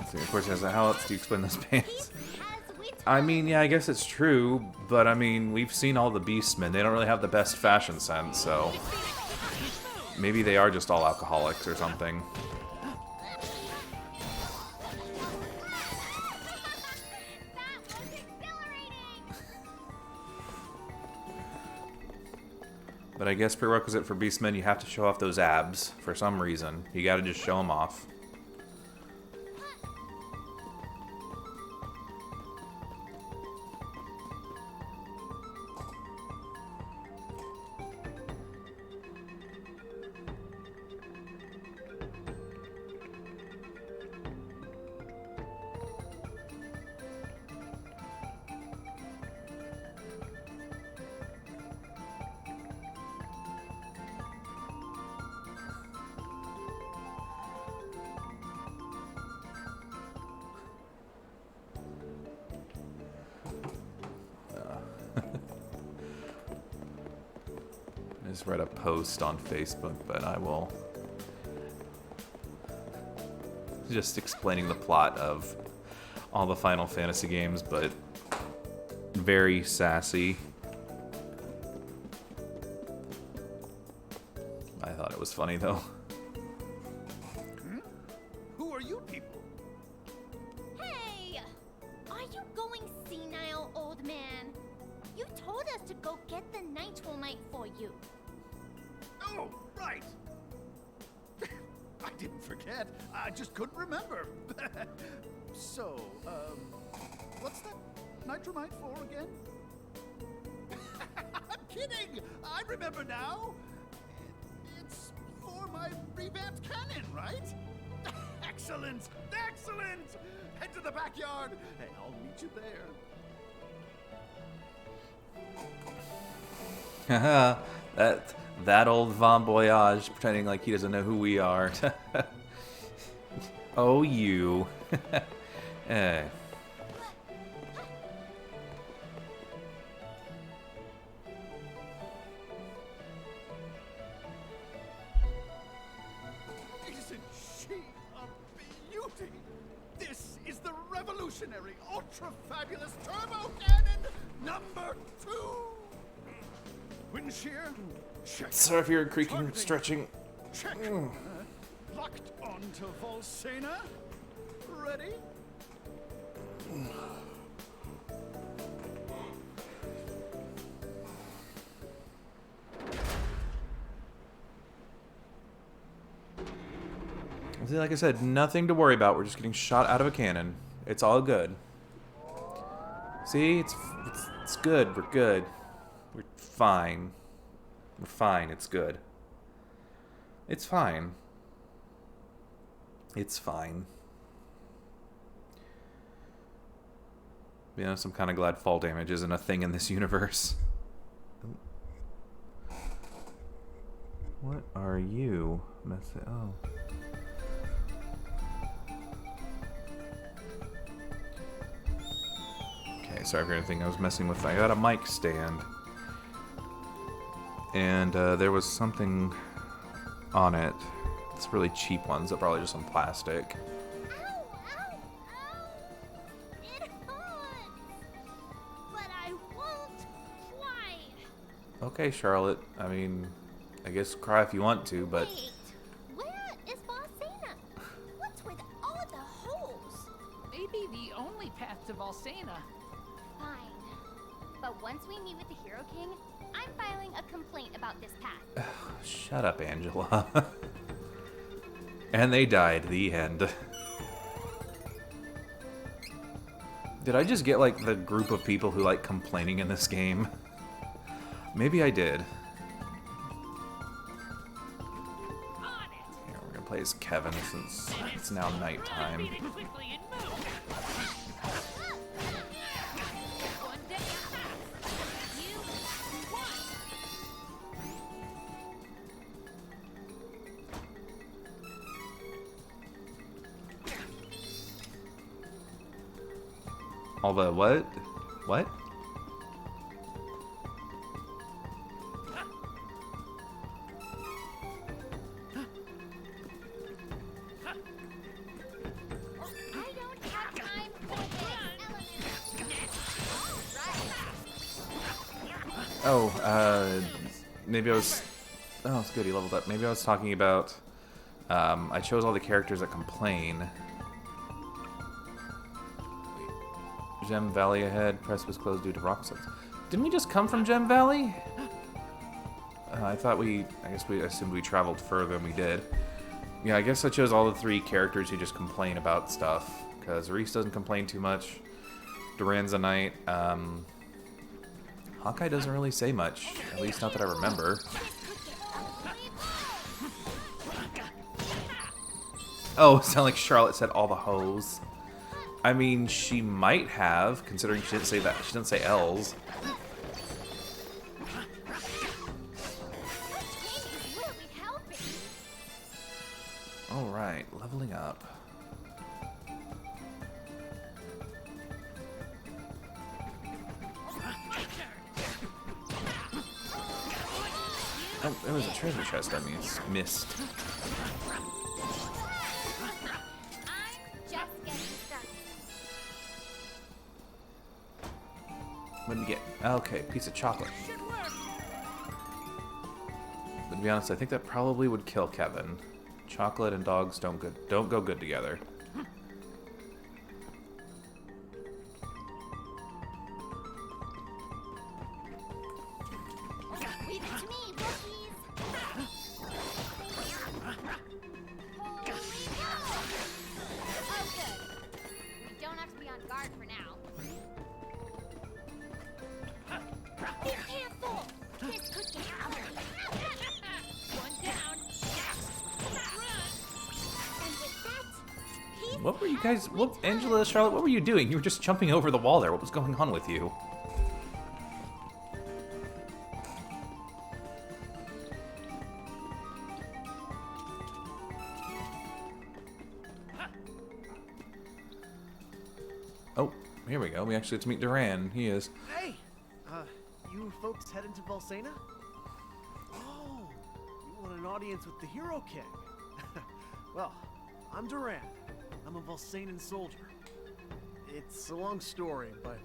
See, of course, he has a how else do you explain those pants? as we I mean, yeah, I guess it's true, but I mean, we've seen all the Beastmen. They don't really have the best fashion sense, so maybe they are just all alcoholics or something. That was exhilarating! But I guess prerequisite for Beastmen, you have to show off those abs for some reason. You gotta just show them off. I just read a post on Facebook, but I will just explaining the plot of all the Final Fantasy games, but very sassy. I thought it was funny though. Who are you people? Hey! Are you going senile, old man? You told us to go get the nitromite for you. Oh, right. I didn't forget. I just couldn't remember. So, what's that nitromite for again? I'm kidding! I remember now! It's for my revamped cannon, right? Excellent! Excellent! Head to the backyard, and I'll meet you there. Haha, that old Von Voyage pretending like he doesn't know who we are. Oh, you. Eh. Isn't she a beauty? This is the revolutionary, ultra-fabulous turbo cannon number 2! Wind shear? Check. Sorry if you're creaking, stretching. Check. Locked onto Volsena. Ready? See, like I said, nothing to worry about. We're just getting shot out of a cannon. It's all good. See, it's good. We're good. We're fine. We're fine. It's good. It's fine. It's fine. You know, I'm kind of glad fall damage isn't a thing in this universe. What are you? Oh. Okay, sorry for anything. I was messing with. I got a mic stand, and there was something on it. It's really cheap ones. They're probably just some plastic. Ow, ow, ow! It hurts! But I won't cry! Okay, Charlotte. I mean, I guess cry if you want to, but Wait, where is Valsena? What's with all the holes? Maybe the only path to Valsena. Fine. But once we meet with the Hero King, I'm filing a complaint about this path. shut up, Angela. And they died. The end. Did I just get like the group of people who like complaining in this game? Maybe I did. On it! Here, we're gonna play as Kevin since it's now nighttime. Beat it quickly and move! One day pass. You won! All the what? What? I don't have time for this. Oh, maybe I was... Oh, it's good, he leveled up. Maybe I was talking about... I chose all the characters that complain. Gem Valley ahead. Precipice closed due to rock slides. Didn't we just come from Gem Valley? I thought we... I guess we assumed we traveled further than we did. Yeah, I guess I chose all the 3 characters who just complain about stuff. Because Reese doesn't complain too much. Duran's a knight. Hawkeye doesn't really say much. At least not that I remember. Oh, it sounded like Charlotte said all the hoes. I mean, she might have, considering she didn't say that. She didn't say L's. Alright, leveling up. Oh, there was a treasure chest I missed. What did we get? Okay, piece of chocolate. But to be honest, I think that probably would kill Kevin. Chocolate and dogs don't go good together. Leave it to me, bookies! Oh, good. We don't have to be on guard for now. Be careful! This could get ugly. One down. And with that, he's What were you guys... What, Angela, Charlotte, what were you doing? You were just jumping over the wall there. What was going on with you? Oh, here we go. We actually get to meet Duran. He is. Hey! You folks heading to Valsena? Oh, you want an audience with the Hero King? Well, I'm Duran. I'm a Valsenan soldier. It's a long story, but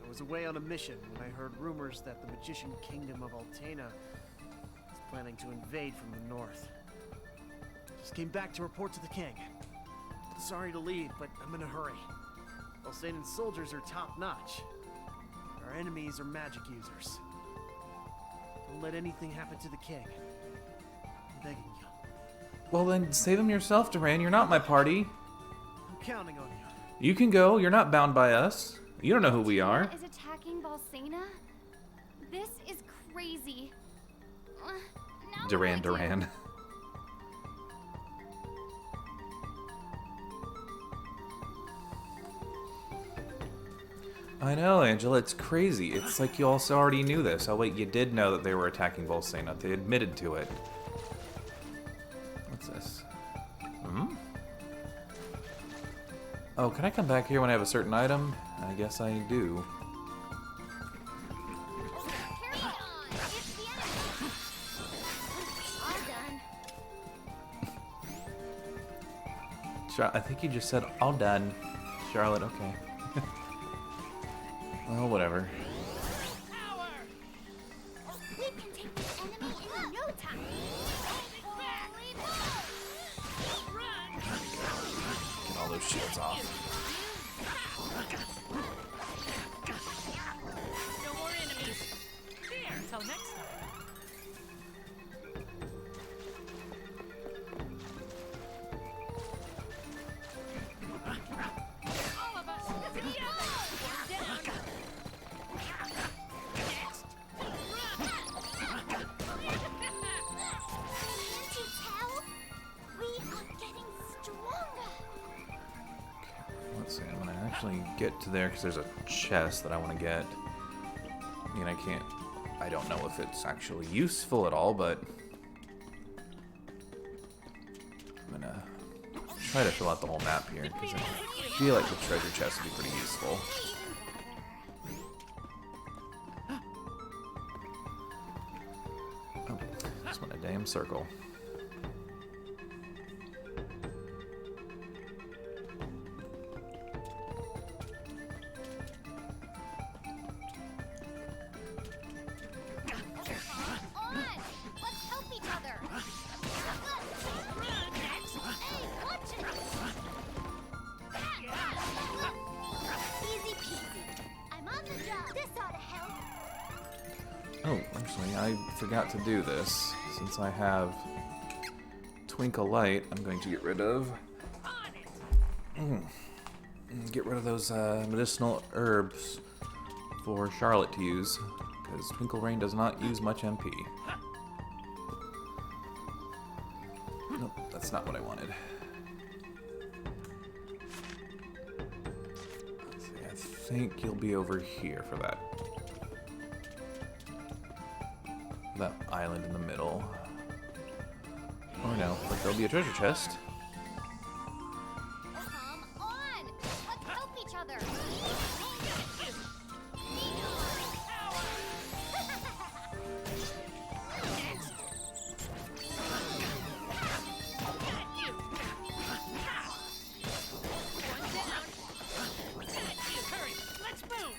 I was away on a mission when I heard rumors that the magician kingdom of Altena is planning to invade from the north. Just came back to report to the king. Sorry to leave, but I'm in a hurry. Valsenan soldiers are top-notch. Our enemies are magic users. Don't let anything happen to the king. I'm begging you. Well, then save him yourself, Duran. You're not my party. I'm counting on you. You can go. You're not bound by us. You don't know who we are. Is attacking Valsena? This is crazy. Now Duran, what do I do? Duran. I know, Angela, it's crazy. It's like you also already knew this. Oh wait, you did know that they were attacking Valsena. They admitted to it. What's this? Hmm? Oh, can I come back here when I have a certain item? I guess I do. Carry on! It's the end! All done. I think you just said all done, Charlotte. Okay. Well, whatever. We can take this enemy in no time. Holy moly! Get all those shields off. No more enemies. There, until next time. All of us together. Down. Next. Can't you tell? We are getting stronger. Let's see. I'm gonna actually get to there because there's a chest that I want to get. I mean, I don't know if it's actually useful at all, but I'm gonna try to fill out the whole map here because I feel like the treasure chest would be pretty useful. Oh, just went a damn circle. On! Let's help each other. Hey, watch it! Easy peasy. I'm on the job. This ought to help. Oh, actually, I forgot to do this. Since I have Twinkle Light, I'm going to get rid of those medicinal herbs for Charlotte to use, because Twinkle Rain does not use much MP. Nope, that's not what I wanted. Let's see, I think you'll be over here for that. That island in the middle. Or no, but there'll be a treasure chest. Come on! Let's help each other. Hurry, let's move.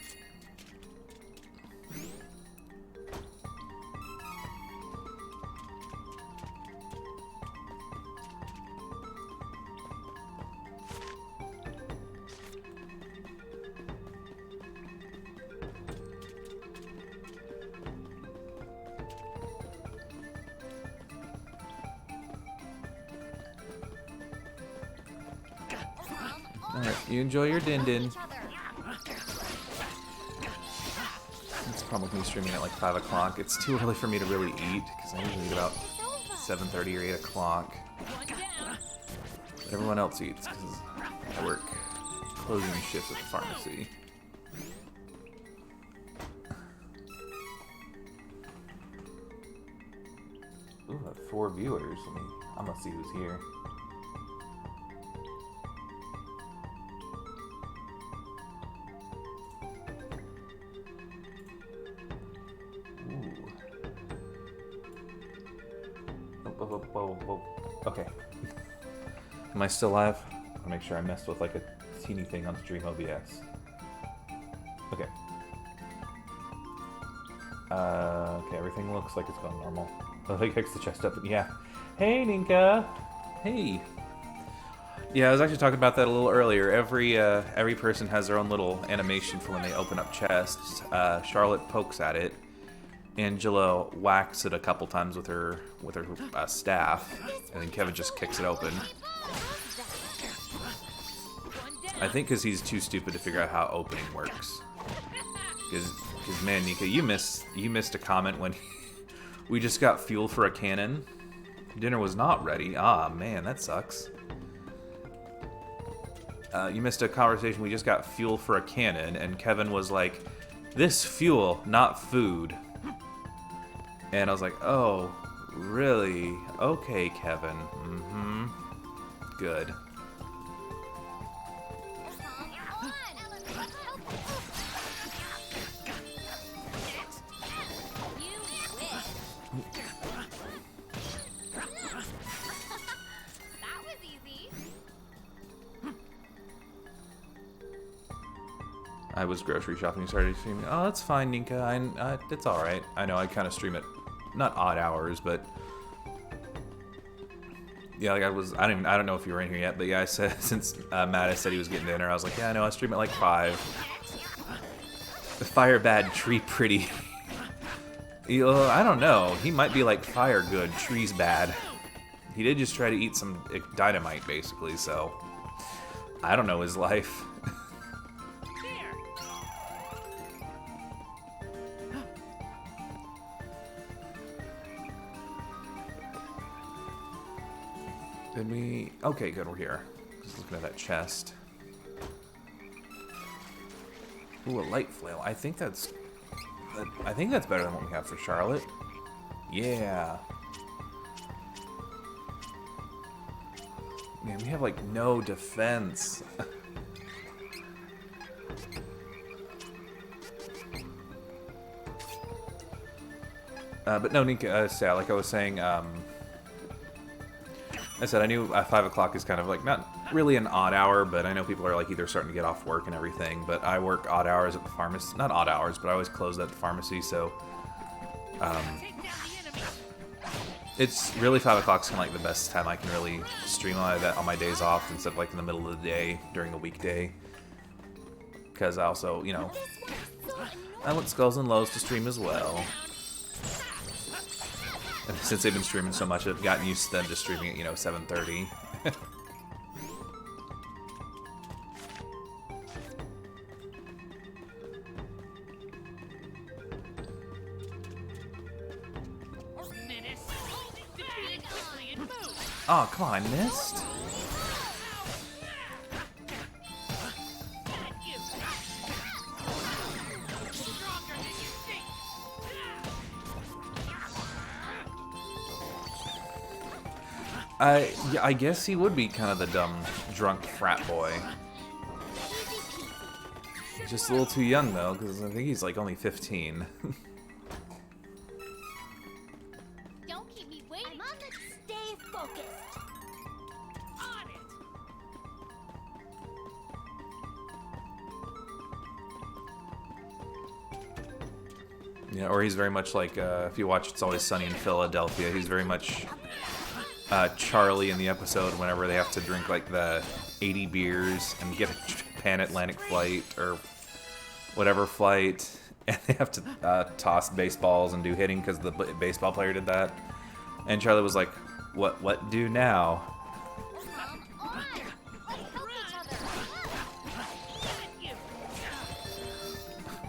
Alright, you enjoy your din din. Each other. It's probably me streaming at like 5 o'clock. It's too early for me to really eat, because I usually eat about It's over. 7:30 or 8 o'clock. One down. But everyone else eats, because I work closing shifts at the pharmacy. Ooh, I have 4 viewers. I'm gonna see who's here. Ooh. Oh. Okay. Am I still live? I'll make sure I messed with like a teeny thing on Stream OBS. Okay. Okay, everything looks like it's going normal. Oh, he kicks the chest up. Yeah. Hey, Ninka. Hey. Yeah, I was actually talking about that a little earlier. Every person has their own little animation for when they open up chests. Charlotte pokes at it. Angela whacks it a couple times with her staff, and then Kevin just kicks it open. I think because he's too stupid to figure out how opening works. Because man, Nika, you missed a comment when we just got fuel for a cannon. Dinner was not ready. Ah, man, that sucks. You missed a conversation. We just got fuel for a cannon, and Kevin was like, "This fuel, not food." And I was like, "Oh, really? Okay, Kevin. Mm-hmm. Good." I was grocery shopping, started streaming. Oh, that's fine, Ninka. It's all right. I know I kind of stream at not odd hours, but yeah, like I don't know if you were in here yet, but yeah, I said since Mattis said he was getting dinner, I was like, yeah, I know I stream at like 5. The fire bad, tree pretty. I don't know. He might be like fire good, trees bad. He did just try to eat some dynamite, basically. So I don't know his life. Did we? Okay, good. We're here. Just looking at that chest. Ooh, a light flail. I think that's better than what we have for Charlotte. Yeah. Man, we have like no defense. But no, Ninka, like I was saying, I said I knew 5 o'clock is kind of like not really an odd hour, but I know people are like either starting to get off work and everything. But I work odd hours at the pharmacy, not odd hours, but I always close at the pharmacy, so it's really 5 o'clock's kind of like the best time I can really stream on my days off instead of like in the middle of the day during a weekday. Because I also, you know, I want Skulls and Lows to stream as well. And since they've been streaming so much, I've gotten used to them just streaming at, you know, 7:30. Oh, come on, I missed. I guess he would be kind of the dumb, drunk frat boy. Just a little too young, though, because I think he's, like, only 15. Don't keep me waiting. I'm on the stay focused. On it. Yeah, or he's very much like, if you watch It's Always Sunny in Philadelphia, he's very much Charlie in the episode whenever they have to drink like the 80 beers and get a Pan Atlantic flight or whatever flight, and they have to toss baseballs and do hitting because the baseball player did that. And Charlie was like, what do now? Come on. Let's help each other.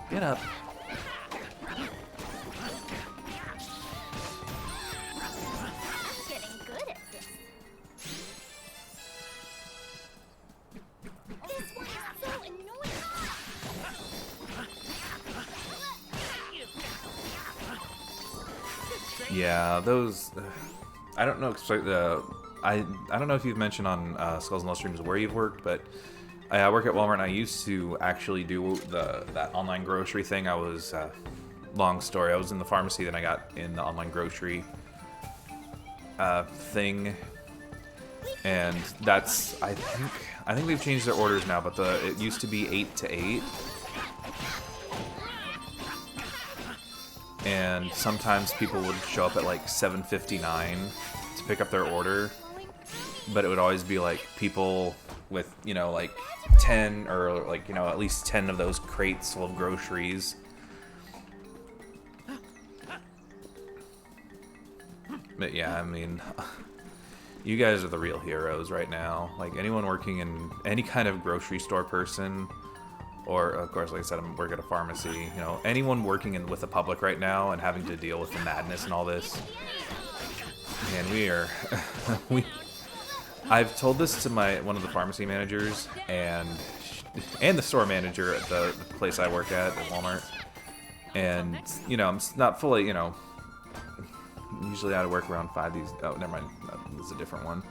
Get up. Getting good at this. This one is so annoying. Yeah, those. I don't know. I don't know if you've mentioned on Skulls and Low streams where you've worked, but I work at Walmart, and I used to actually do that online grocery thing. I was long story. I was in the pharmacy, then I got in the online grocery thing, and that's I think they've changed their orders now, but it used to be 8 to 8. And sometimes people would show up at like 7:59 to pick up their order, but it would always be like people with, you know, like 10 or like, you know, at least 10 of those crates full of groceries. But yeah, I mean, you guys are the real heroes right now. Like anyone working in any kind of grocery store person, or, of course, like I said, I'm working at a pharmacy. You know, anyone working with the public right now and having to deal with the madness and all this. Man, we are... I've told this to one of the pharmacy managers and the store manager at the place I work at Walmart. And, you know, I'm not fully, you know... Usually out of work around 5 these... Oh, never mind. This is a different one.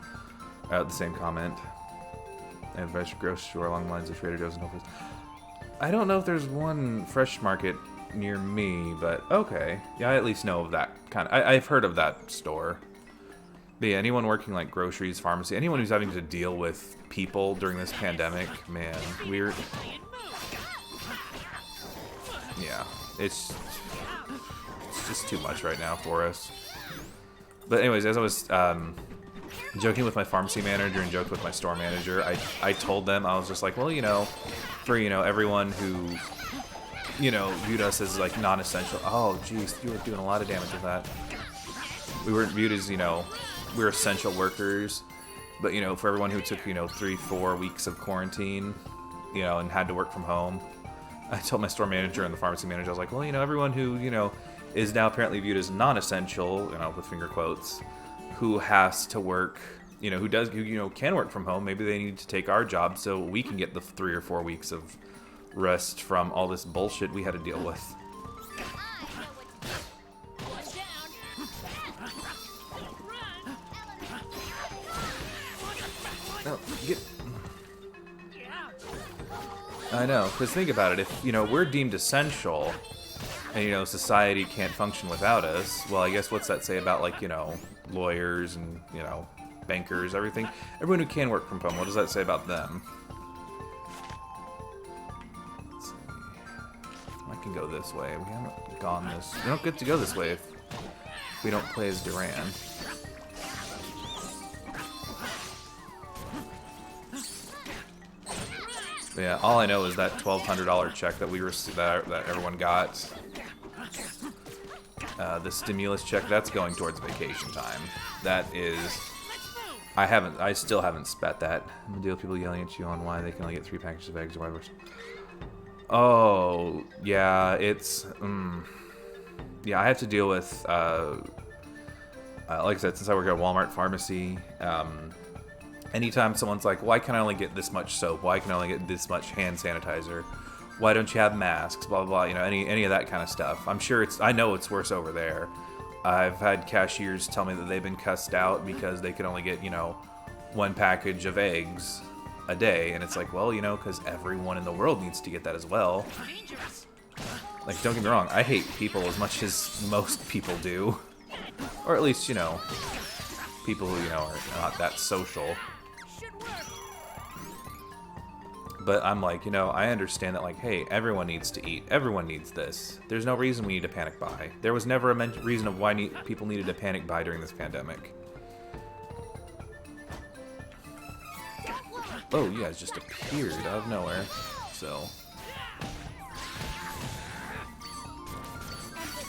The same comment. And fresh grocery store along the lines of Trader Joe's and Whole Foods. I don't know if there's one Fresh Market near me, but okay. Yeah, I at least know of that kind of... I've heard of that store. But yeah, anyone working like groceries, pharmacy, anyone who's having to deal with people during this pandemic, man, we're... yeah, it's just too much right now for us. But anyways, as I was joking with my pharmacy manager and joking with my store manager, I told them, I was just like, well, you know, for, you know, everyone who, you know, viewed us as like non-essential. Oh, geez, you were doing a lot of damage with that. We weren't viewed as, you know, we were essential workers. But, you know, for everyone who took, you know, 3-4 weeks of quarantine, you know, and had to work from home, I told my store manager and the pharmacy manager, I was like, well, you know, everyone who, you know, is now apparently viewed as non-essential, you know, with finger quotes, who has to work, you know, who, you know, can work from home, maybe they need to take our job so we can get the 3 or 4 weeks of rest from all this bullshit we had to deal with. No, get... I know, because think about it, if, you know, we're deemed essential, and, you know, society can't function without us, well, I guess what's that say about, like, you know, lawyers and, you know, bankers, everything? Everyone who can work from home, what does that say about them? Let's see. I can go this way. We haven't gone this... We don't get to go this way if we don't play as Duran. But yeah, all I know is that $1,200 check that we received, that everyone got, the stimulus check, that's going towards vacation time. That is, I still haven't spent that. I'm gonna deal with people yelling at you on why they can only get 3 packages of eggs or whatever. Oh, yeah, it's, yeah, I have to deal with, like I said, since I work at Walmart pharmacy, anytime someone's like, why can I only get this much soap? Why can I only get this much hand sanitizer? Why don't you have masks? Blah, blah, blah. You know, any of that kind of stuff. I'm sure I know it's worse over there. I've had cashiers tell me that they've been cussed out because they could only get, you know, 1 package of eggs a day. And it's like, well, you know, because everyone in the world needs to get that as well. Like, don't get me wrong. I hate people as much as most people do. Or at least, you know, people who, you know, are not that social. But I'm like, you know, I understand that, like, hey, everyone needs to eat. Everyone needs this. There's no reason we need to panic buy. There was never a reason of why people needed to panic buy during this pandemic. Oh, you guys just appeared out of nowhere. So.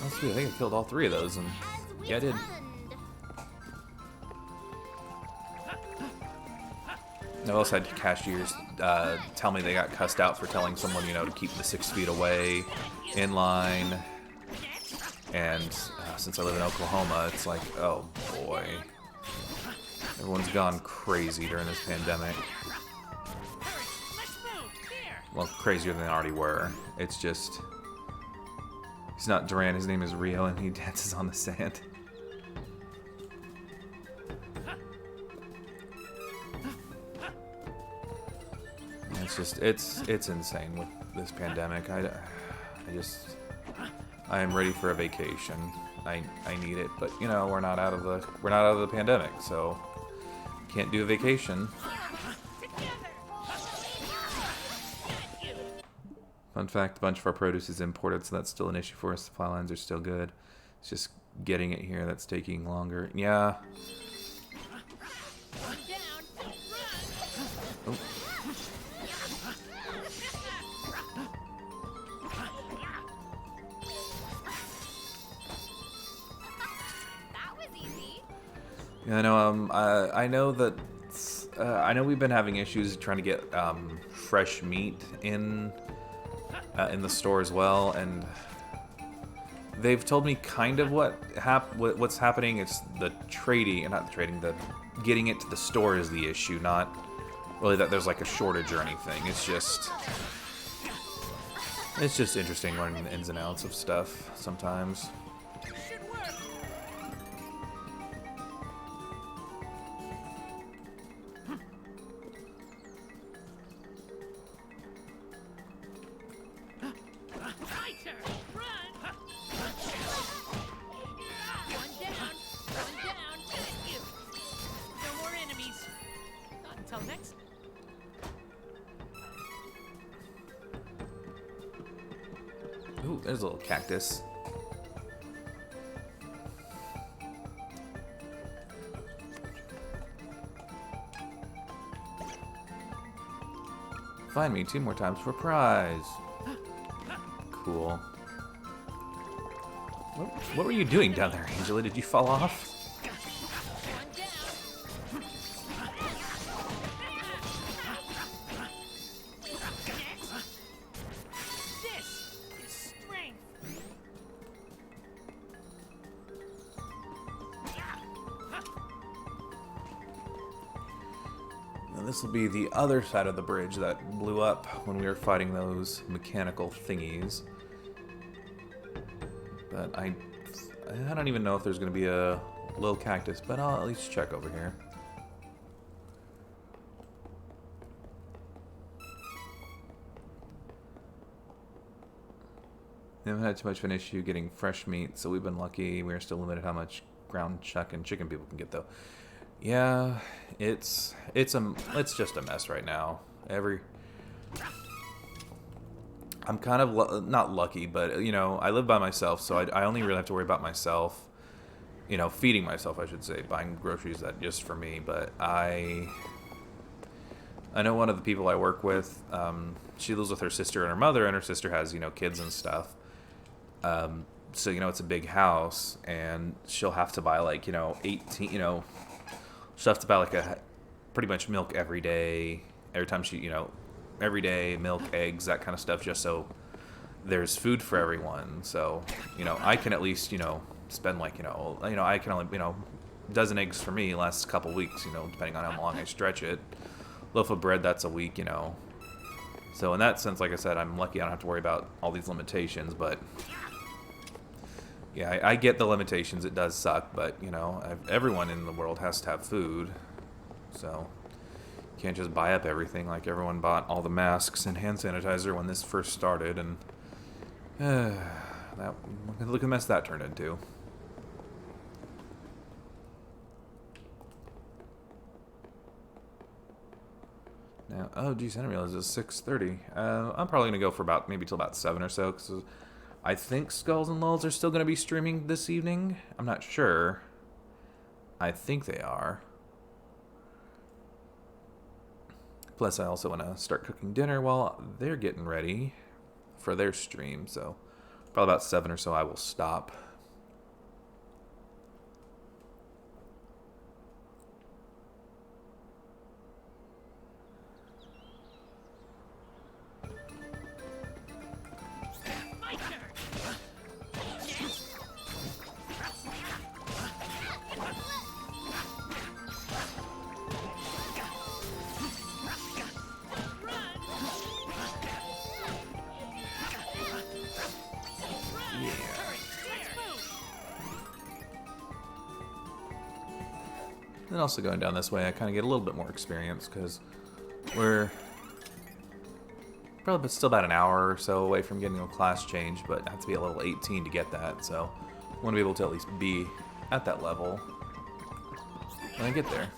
That's good. I think I killed all 3 of those, and yeah, I did. I also had cashiers tell me they got cussed out for telling someone, you know, to keep the 6 feet away in line. And since I live in Oklahoma, it's like, oh boy. Everyone's gone crazy during this pandemic. Well, crazier than they already were. It's just... He's not Duran, his name is Rio, and he dances on the sand. It's just, it's insane with this pandemic. I am ready for a vacation. I need it, but you know, we're not out of the pandemic, so can't do a vacation. Fun fact, a bunch of our produce is imported, so that's still an issue for us. Supply lines are still good. It's just getting it here that's taking longer. Yeah. Oh. Yeah, I know. I know that. I know we've been having issues trying to get fresh meat in the store as well, and they've told me kind of what's happening. It's the trading, not the trading. The getting it to the store is the issue, not really that there's like a shortage or anything. It's just interesting learning the ins and outs of stuff sometimes. Ooh, there's a little cactus. Find me 2 more times for prize. Cool. What were you doing down there, Angela? Did you fall off? This will be the other side of the bridge that blew up when we were fighting those mechanical thingies. But I don't even know if there's going to be a little cactus, but I'll at least check over here. We haven't had too much of an issue getting fresh meat, so we've been lucky. We're still limited how much ground chuck and chicken people can get, though. Yeah, it's just a mess right now. I'm kind of not lucky, but you know, I live by myself, so I only really have to worry about myself. You know, feeding myself, I should say, buying groceries that just for me. But I know one of the people I work with. She lives with her sister and her mother, and her sister has, you know, kids and stuff. So you know, it's a big house, and she'll have to buy like, you know, 18, you know. She'll have to buy like pretty much milk every day. Every time she, you know, every day, milk, eggs, that kind of stuff, just so there's food for everyone. So, you know, I can at least, you know, spend like, you know, I can only, you know, a dozen eggs for me lasts a couple weeks, you know, depending on how long I stretch it. Loaf of bread, that's a week, you know. So in that sense, like I said, I'm lucky I don't have to worry about all these limitations, but yeah, I get the limitations. It does suck, but, you know, everyone in the world has to have food. So, you can't just buy up everything like everyone bought all the masks and hand sanitizer when this first started. And, look at the mess that turned into. Now, oh, geez, I didn't realize it was 6:30. I'm probably going to go for maybe till about 7 or so, because I think Skulls and Lulls are still going to be streaming this evening. I'm not sure. I think they are. Plus, I also want to start cooking dinner while they're getting ready for their stream. So, probably about 7 or so, I will stop. And also going down this way, I kind of get a little bit more experience because we're probably still about an hour or so away from getting a class change, but I have to be a level 18 to get that, so I want to be able to at least be at that level when I get there.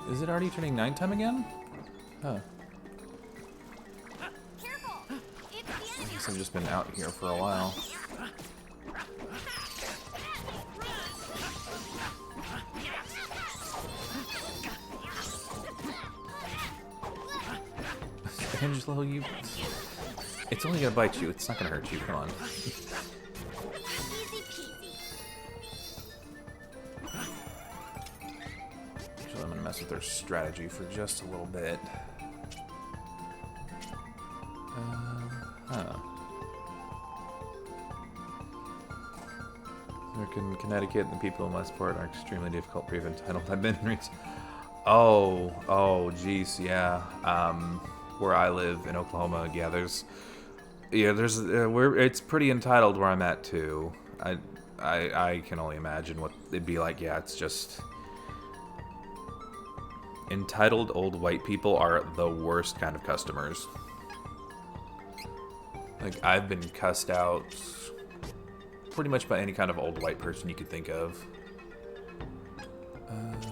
Is it already turning nighttime again? Huh. I guess I've just been out here for a while. Angelo, you... It's only gonna bite you, it's not gonna hurt you, come on. I'm gonna mess with their strategy for just a little bit. In Connecticut, the people in Westport are extremely difficult, brief, entitled. I've been in oh, geez, yeah. Where I live in Oklahoma, yeah, Yeah, there's it's pretty entitled where I'm at too. I can only imagine what it'd be like. Yeah, it's just entitled old white people are the worst kind of customers. Like, I've been cussed out pretty much by any kind of old white person you could think of. Let's see.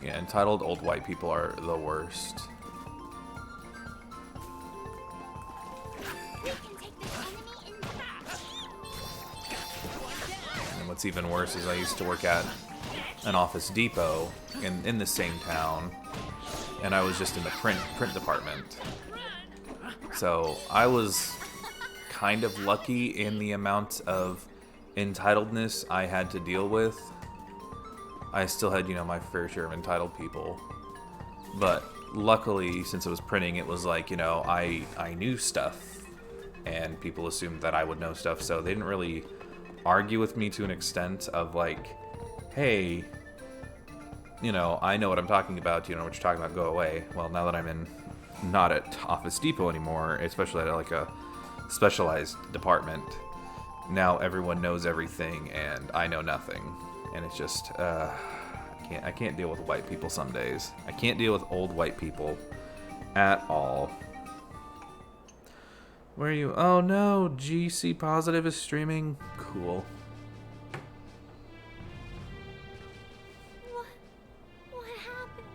Yeah, entitled old white people are the worst. And what's even worse is I used to work at an Office Depot in the same town, and I was just in the print department. So I was kind of lucky in the amount of entitledness I had to deal with. I still had, you know, my fair share of entitled people. But luckily, since it was printing, it was like, you know, I knew stuff. And people assumed that I would know stuff, so they didn't really argue with me to an extent of like, hey, you know, I know what I'm talking about, you know what you're talking about, go away. Well, now that I'm not at Office Depot anymore, especially at like a specialized department, now everyone knows everything and I know nothing. And it's just, I can't deal with white people some days. I can't deal with old white people at all. Where are you? Oh no, GC Positive is streaming. Cool. What happened?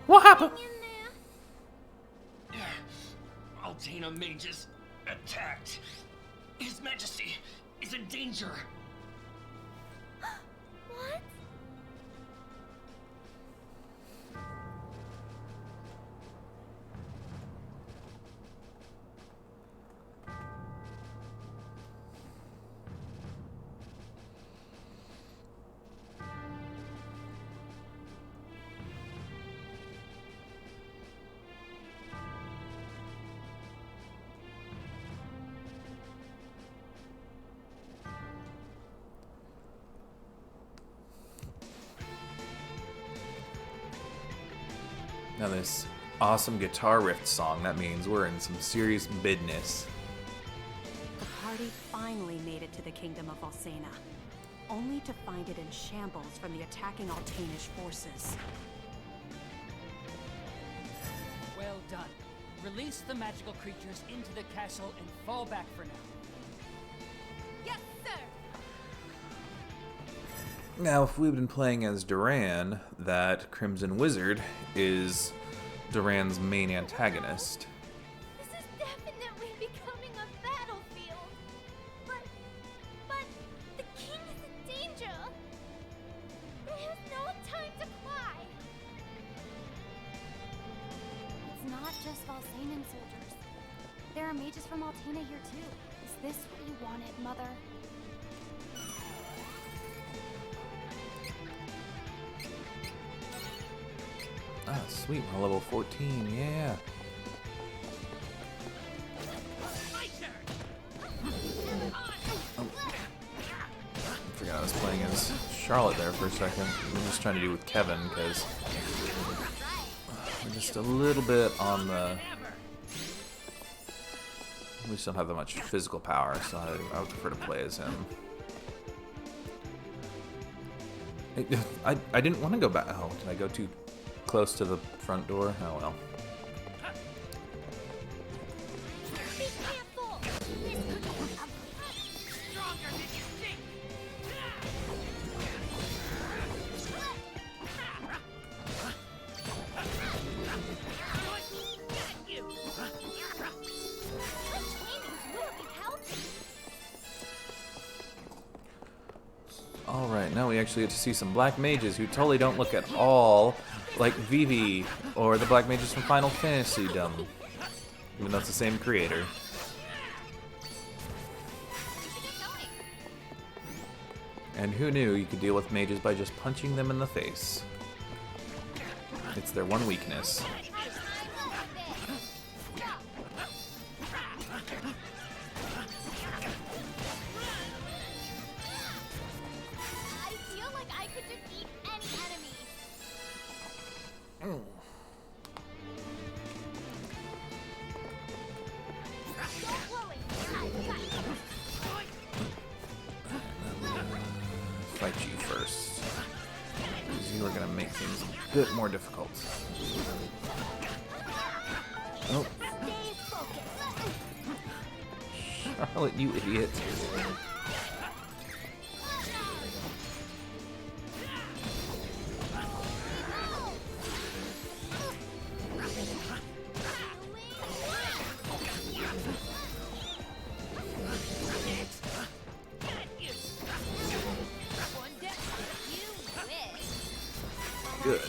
What happened? Altena mages attacked. His Majesty is in danger. What? Now this awesome guitar riff song, that means we're in some serious business. The party finally made it to the kingdom of Valsena, only to find it in shambles from the attacking Altanish forces. Well done. Release the magical creatures into the castle and fall back for now. Yes, sir. Now, if we've been playing as Duran, that Crimson Wizard is Duran's main antagonist. This is definitely becoming a battlefield. But the king is in danger. There's no time to cry. It's not just Valsenan soldiers. There are mages from Altena here too. Is this what you wanted, Mother? Ah, sweet, we're level 14, yeah. Oh. I forgot I was playing as Charlotte there for a second. I'm just trying to do with Kevin, because we're just a little bit on the... We just don't have that much physical power, so I would prefer to play as him. I didn't want to go back. Oh, did I go too close to the front door? Oh well. Be careful. This could be Stronger than you think. Alright, now we actually get to see some black mages who totally don't look at all like Vivi or the black mages from Final Fantasy dumb. Even though it's the same creator. And who knew you could deal with mages by just punching them in the face? It's their one weakness. I feel like I could defeat any enemy. seems a bit more difficult. Nope. Charlotte, you idiot. Good.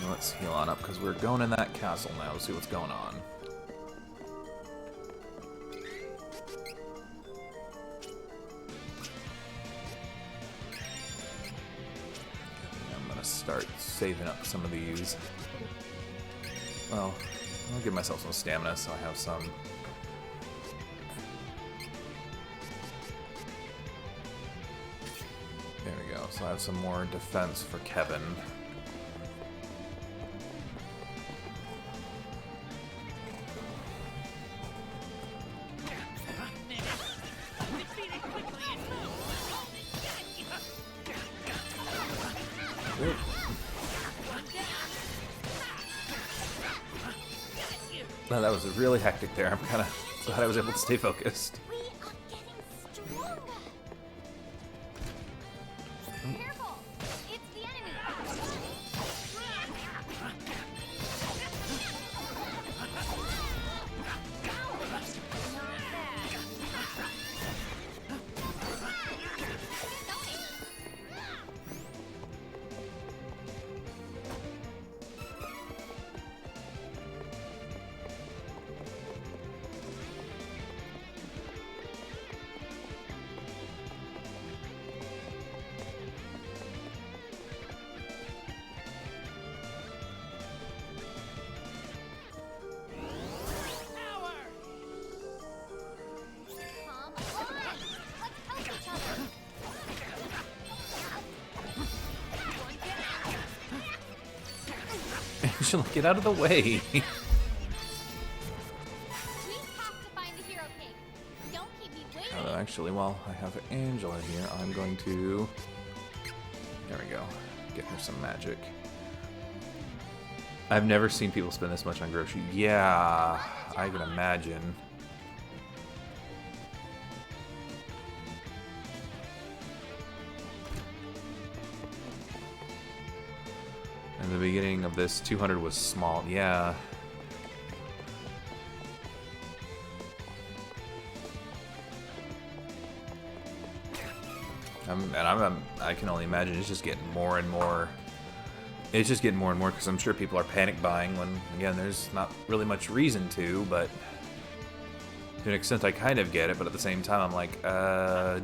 Now let's heal on up because we're going in that castle now. See what's going on. I'm gonna start saving up some of these. Well, I'll give myself some stamina so I have some. There we go. So I have some more defense for Kevin. No, that was really hectic there. I'm kind of glad I was able to stay focused. Careful! It's the enemy! Angela, get out of the way. We have to find the Hero King. Don't keep me waiting. Actually, while I have Angela here, I'm going to... There we go. Get her some magic. I've never seen people spend this much on grocery. Yeah, I can imagine. In the beginning of this, 200 was small. Yeah. I can only imagine it's just getting more and more. It's just getting more and more because I'm sure people are panic buying when, again, there's not really much reason to, but to an extent I kind of get it, but at the same time I'm like,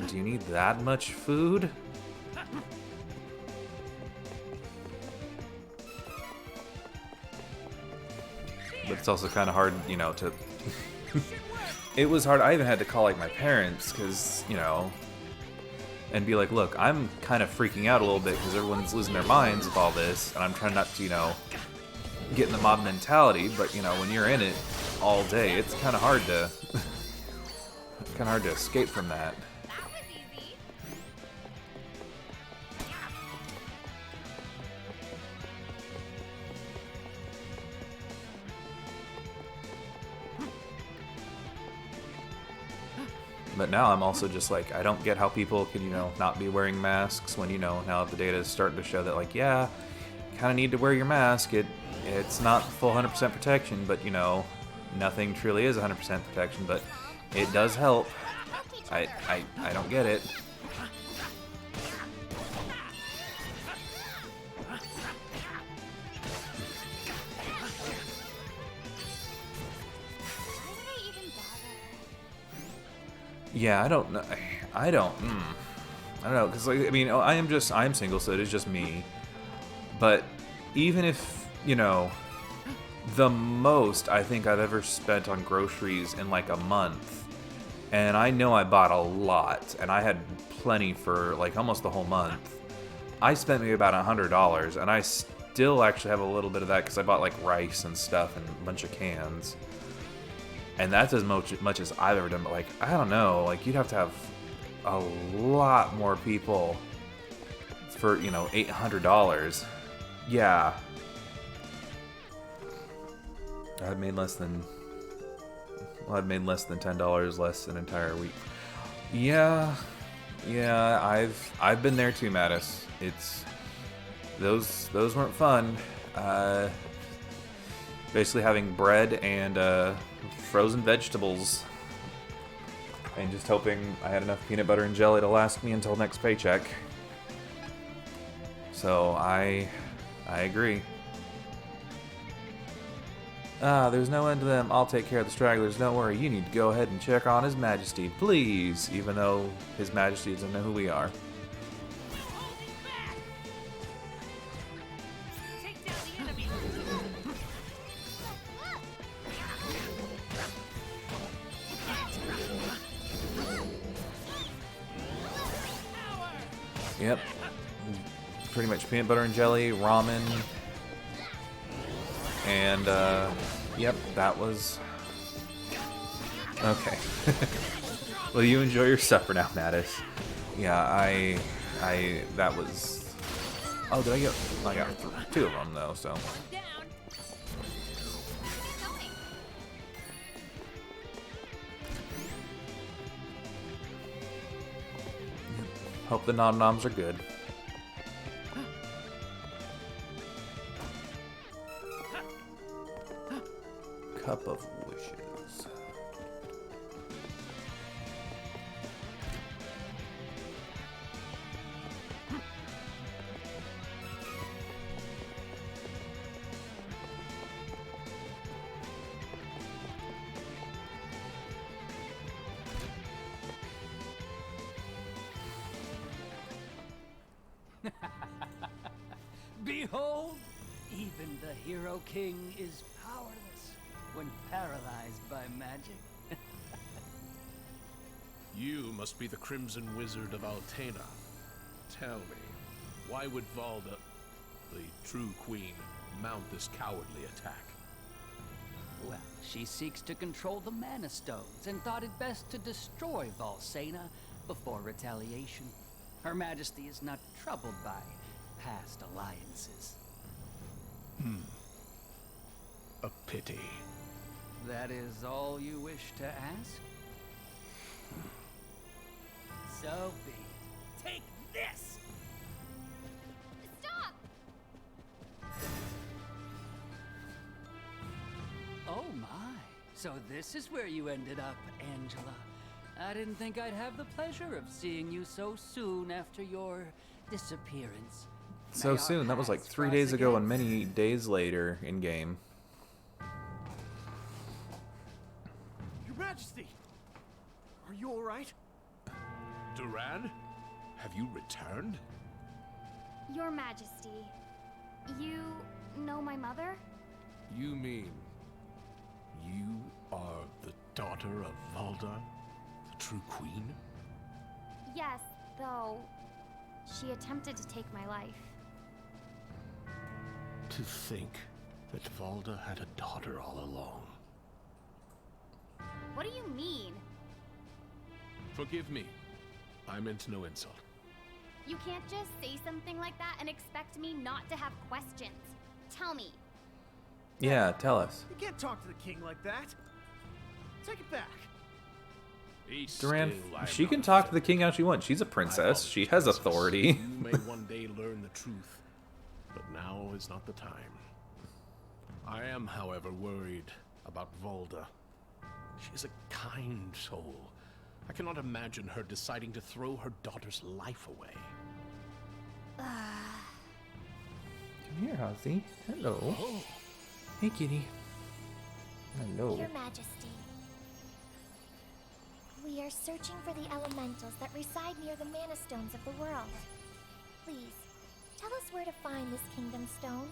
do you need that much food? But it's also kind of hard, you know, to... It was hard. I even had to call, like, my parents, because, you know, and be like, look, I'm kind of freaking out a little bit because everyone's losing their minds with all this, and I'm trying not to, you know, get in the mob mentality, but, you know, when you're in it all day, it's kind of hard to... kind of hard to escape from that. But now I'm also just like, I don't get how people can, you know, not be wearing masks when, you know, now that the data is starting to show that, like, yeah, you kind of need to wear your mask. It's not full 100% protection, but, you know, nothing truly is 100% protection, but it does help. I don't get it. Yeah, I don't know. I don't know, because, like, I mean, I'm single, so it is just me. But even if, you know, the most I think I've ever spent on groceries in, like, a month, and I know I bought a lot, and I had plenty for, like, almost the whole month, I spent maybe about $100, and I still actually have a little bit of that, because I bought, like, rice and stuff and a bunch of cans. And that's as much as I've ever done, but, like, I don't know, like, you'd have to have a lot more people for, you know, $800. Yeah. I've made less than $10 less an entire week. Yeah, I've been there too, Mattis. It's those weren't fun. Basically having bread and frozen vegetables, and just hoping I had enough peanut butter and jelly to last me until next paycheck. So I agree. There's no end to them. I'll take care of the stragglers. Don't worry. You need to go ahead and check on His Majesty, please. Even though His Majesty doesn't know who we are. Take down the enemy. Yep. Pretty much peanut butter and jelly, ramen. And, yep, that was... Okay. Well, you enjoy your supper now, Mattis. Yeah, that was... Oh, did I get... I got 2 of them, though, so... Hope the nom-noms are good. Cup of Wishes. Behold, even the Hero King is powerless when paralyzed by magic. You must be the Crimson Wizard of Altena. Tell me, why would Valda, the true queen, mount this cowardly attack? Well, she seeks to control the Mana Stones and thought it best to destroy Volsena before retaliation. Her Majesty is not troubled by past alliances. A pity. That is all you wish to ask? So be it. Take this! Stop! Oh my. So this is where you ended up, Angela. I didn't think I'd have the pleasure of seeing you so soon after your disappearance. So soon. That was like 3 days ago and many days later in game. Your Majesty! Are you alright? Duran? Have you returned? Your Majesty, you know my mother? You mean you are the daughter of Valda, the true queen? Yes, though she attempted to take my life. To think that Valda had a daughter all along. What do you mean? Forgive me. I meant no insult. You can't just say something like that and expect me not to have questions. Tell me. Yeah, tell us. You can't talk to the king like that. Take it back. Duran, she can talk to the king how she wants. She's a princess. She has authority. You may one day learn the truth, but now is not the time. I am, however, worried about Valda. She is a kind soul. I cannot imagine her deciding to throw her daughter's life away. Come here, Ozzy. Hello. Oh. Hey, kitty. Hello. Your Majesty. We are searching for the elementals that reside near the Mana Stones of the world. Please, tell us where to find this Kingdom Stone.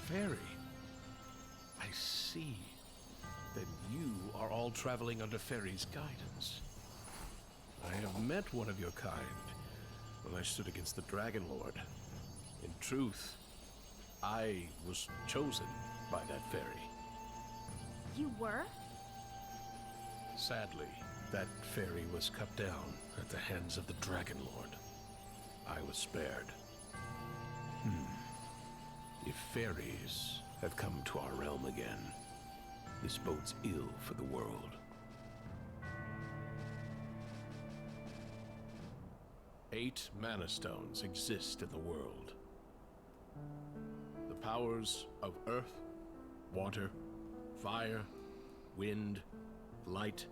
Fairy. I see. Then you are all traveling under Fairy's guidance. I have met one of your kind when I stood against the Dragon Lord. In truth, I was chosen by that fairy. You were? Sadly, That ferry was cut down at the hands of the Dragon Lord. I was spared. If fairies have come to our realm again, this bodes ill for the world. 8 Mana Stones exist in the world. The powers of earth, water, fire, wind, light,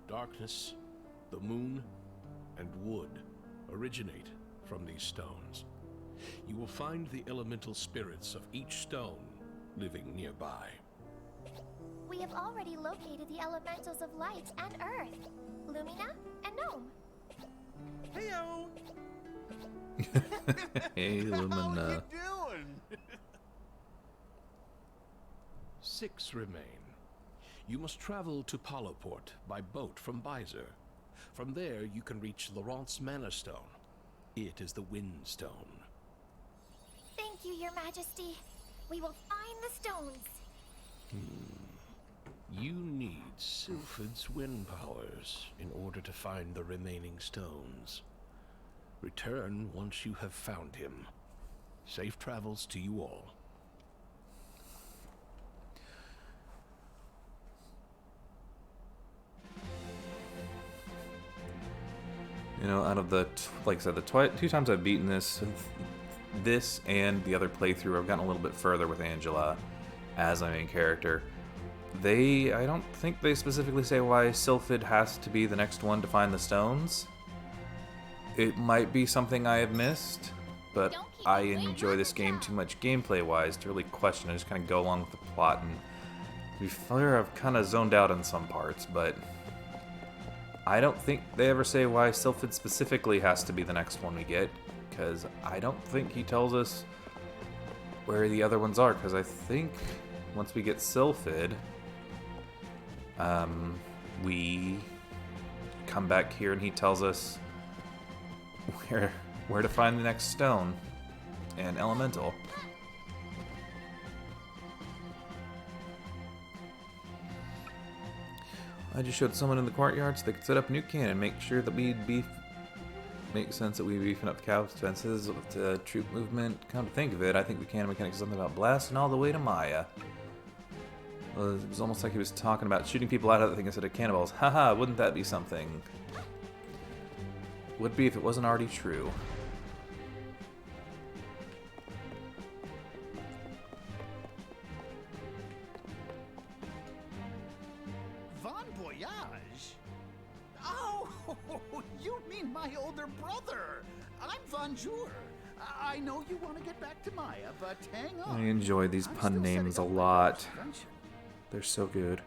darkness, the moon, and wood originate from these stones. You will find the elemental spirits of each stone living nearby. We have already located the elementals of light and earth, Lumina and Gnome. Heyo! Hey, Lumina. How you doing? 6 remain. You must travel to Paloport by boat from Byzar. From there, you can reach Laurent's Mana Stone. It is the Wind Stone. Thank you, Your Majesty. We will find the stones. You need Sylphid's wind powers in order to find the remaining stones. Return once you have found him. Safe travels to you all. You know, out of the, like I said, the 2 times I've beaten this and the other playthrough, I've gotten a little bit further with Angela as my main character. I don't think they specifically say why Sylphid has to be the next one to find the stones. It might be something I have missed, but I enjoy this game too much gameplay-wise to really question it. Just kind of go along with the plot, and to be fair, I've kind of zoned out in some parts, but I don't think they ever say why Sylphid specifically has to be the next one we get, because I don't think he tells us where the other ones are, because I think once we get Sylphid, we come back here and he tells us where to find the next stone and elemental. I just showed someone in the courtyard so they could set up a new cannon, make sure that we'd beef. Makes sense that we'd be beefing up the cavalry defenses with the troop movement. Come to think of it, I think the cannon mechanic is something about blasting all the way to Maya. Well, it was almost like he was talking about shooting people out of the thing instead of cannonballs. Haha, wouldn't that be something? Would be if it wasn't already true. Bon voyage? Oh, you mean my older brother. I'm Von Jour. I know you want to get back to Maya, but hang on. I enjoy these I'm pun still names a setting up my lot. suspension. They're so good.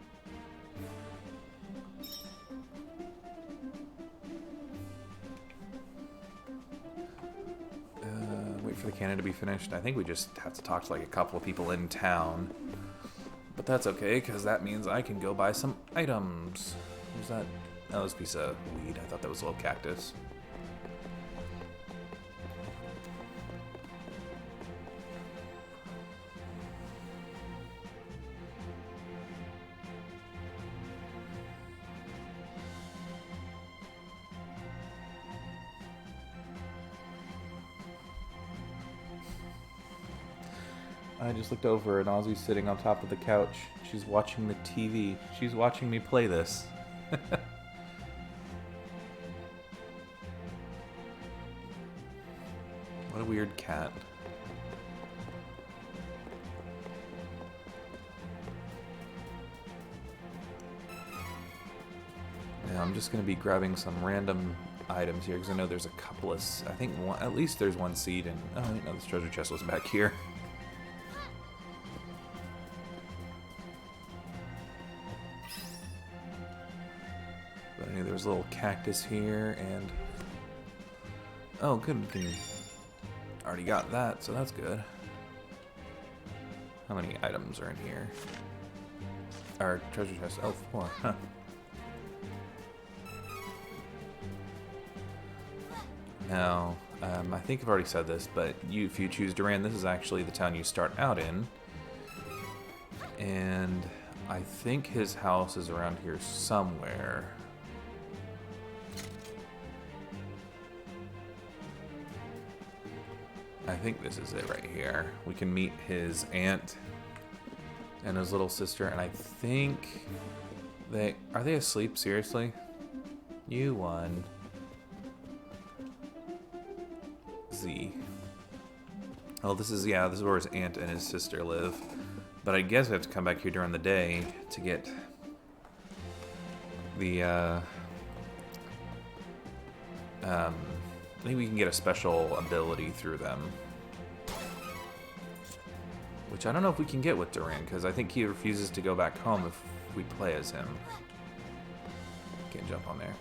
Wait for the cannon to be finished. I think we just have to talk to like a couple of people in town. But that's okay, because that means I can go buy some items. What was that? That was a piece of weed. I thought that was a little cactus. I just looked over and Ozzy's sitting on top of the couch. She's watching the TV. She's watching me play this. What a weird cat. Yeah, I'm just going to be grabbing some random items here because I know there's a couple of... I think at least there's one seed and... Oh, I didn't know this treasure chest was back here. But I knew there was a little cactus here, and... Oh, good, we can... Already got that, so that's good. How many items are in here? Our treasure chest, oh, 4, huh. Now, I think I've already said this, but if you choose Duran, this is actually the town you start out in. And I think his house is around here somewhere. I think this is it right here. We can meet his aunt and his little sister, and I think are they asleep? Seriously? You won. Z. Oh, this is where his aunt and his sister live. But I guess we have to come back here during the day to get the, I think we can get a special ability through them. Which I don't know if we can get with Duran, because I think he refuses to go back home if we play as him. Can't jump on there.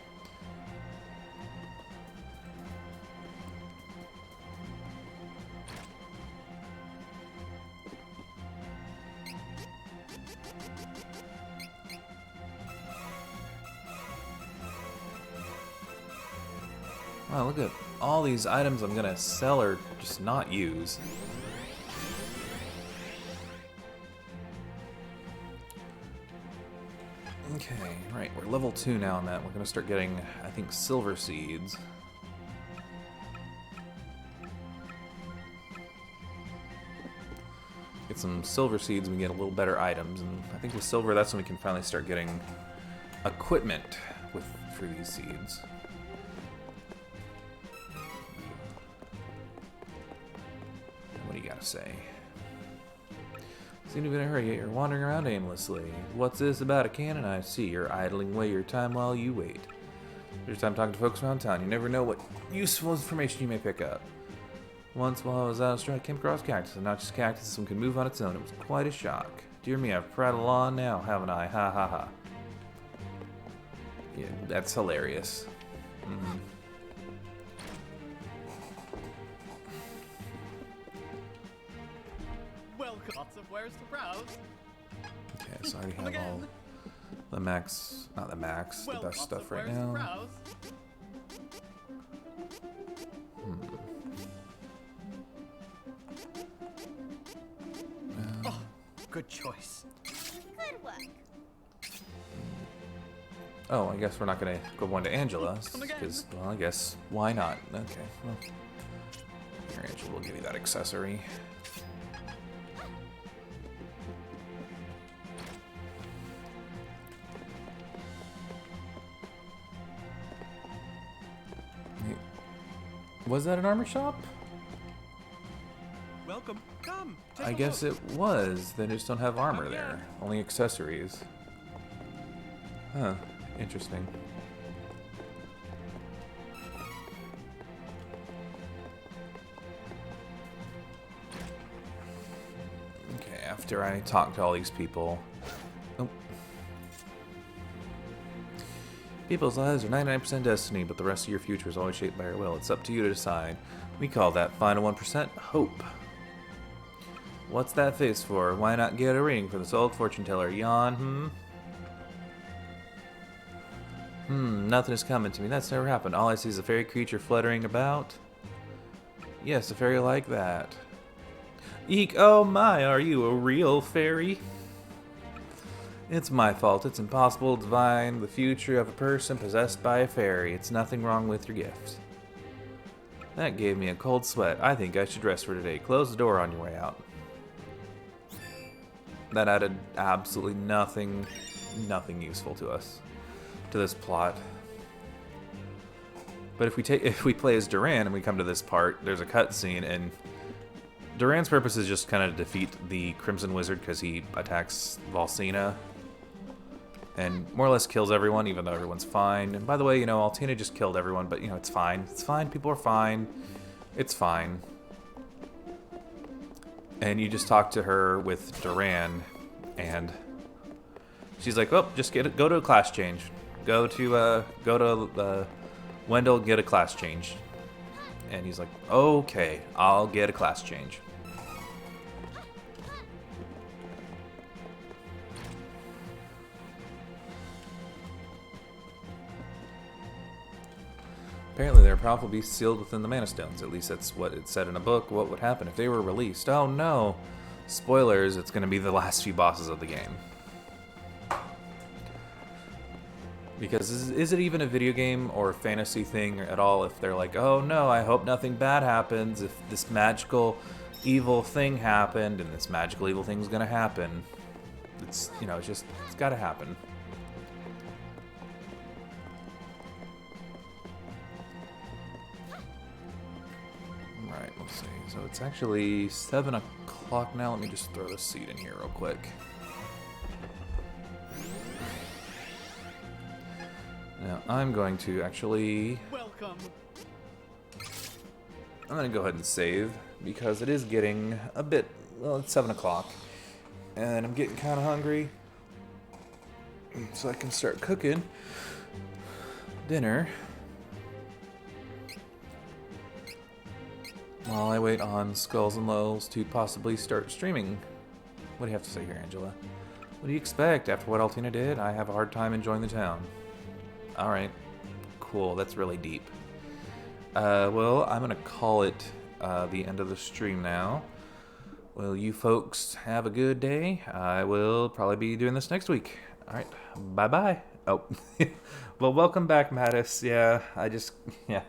Wow, look at all these items I'm gonna sell or just not use. Okay, right, we're level 2 now on that. We're gonna start getting, I think, silver seeds. Get some silver seeds, we get a little better items, and I think with silver, that's when we can finally start getting equipment for these seeds. What do you gotta say? Seem to be in a hurry, yet you're wandering around aimlessly. What's this about a cannon? I see you're idling away your time while you wait. There's time talking to folks around town. You never know what useful information you may pick up. Once while I was out Australia, I came across cactus, and not just cactus, this one can move on its own. It was quite a shock. Dear me, I've prattled on now, haven't I? Ha ha ha. Yeah, that's hilarious. Mm-hmm. Welcome. Lots of wares to browse. Okay, so I already have all the max, not the max, the best stuff right now. Oh, good choice. Good work. Oh, I guess we're not gonna go one to Angela, because, well, I guess, why not? Okay, well, here, Angela, we'll give you that accessory. Was that an armor shop? Welcome. Come. I guess it was. They just don't have armor there. Only accessories. Huh. Interesting. Okay, after I talk to all these people... Oh. People's lives are 99% destiny, but the rest of your future is always shaped by your will. It's up to you to decide. We call that final 1% hope. What's that face for? Why not get a ring for this old fortune teller? Yawn, nothing is coming to me. That's never happened. All I see is a fairy creature fluttering about. Yes, a fairy like that. Eek, oh my, are you a real fairy? It's my fault. It's impossible to divine the future of a person possessed by a fairy. It's nothing wrong with your gift. That gave me a cold sweat. I think I should rest for today. Close the door on your way out. That added absolutely nothing useful to us, to this plot. But if we play as Duran and we come to this part, there's a cutscene, and Duran's purpose is just kind of to defeat the Crimson Wizard because he attacks Valsena and more or less kills everyone, even though everyone's fine. And by the way, Altina just killed everyone, but it's fine. It's fine. People are fine. It's fine. And you just talk to her with Duran, and she's like, "Oh, just go to a class change. Go to Wendell, get a class change." And he's like, "Okay, I'll get a class change." Apparently, their power will be sealed within the Mana Stones. At least that's what it said in a book. What would happen if they were released? Oh no! Spoilers, it's going to be the last few bosses of the game. Because is it even a video game or a fantasy thing at all if they're like, oh no, I hope nothing bad happens if this magical evil thing happened and this magical evil thing's gonna happen. It's, you know, it's gotta happen. Alright, let's see. So it's actually 7 o'clock now. Let me just throw this seed in here real quick. Now, I'm going to actually... Welcome. I'm going to go ahead and save, because it is getting a bit... Well, it's 7 o'clock. And I'm getting kind of hungry. So I can start cooking dinner. While I wait on Skulls and Lulls to possibly start streaming. What do you have to say here, Angela? What do you expect? After what Altina did, I have a hard time enjoying the town. Alright. Cool, that's really deep. Well, I'm gonna call it the end of the stream now. Well, you folks have a good day. I will probably be doing this next week. Alright, bye-bye. Oh, well, welcome back, Mattis. Yeah, yeah.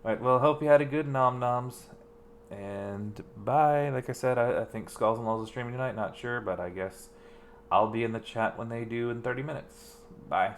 Alright, well, hope you had a good nom-noms. And bye. Like I said, I think Skulls and Lulls is streaming tonight. Not sure, but I guess I'll be in the chat when they do in 30 minutes. Bye.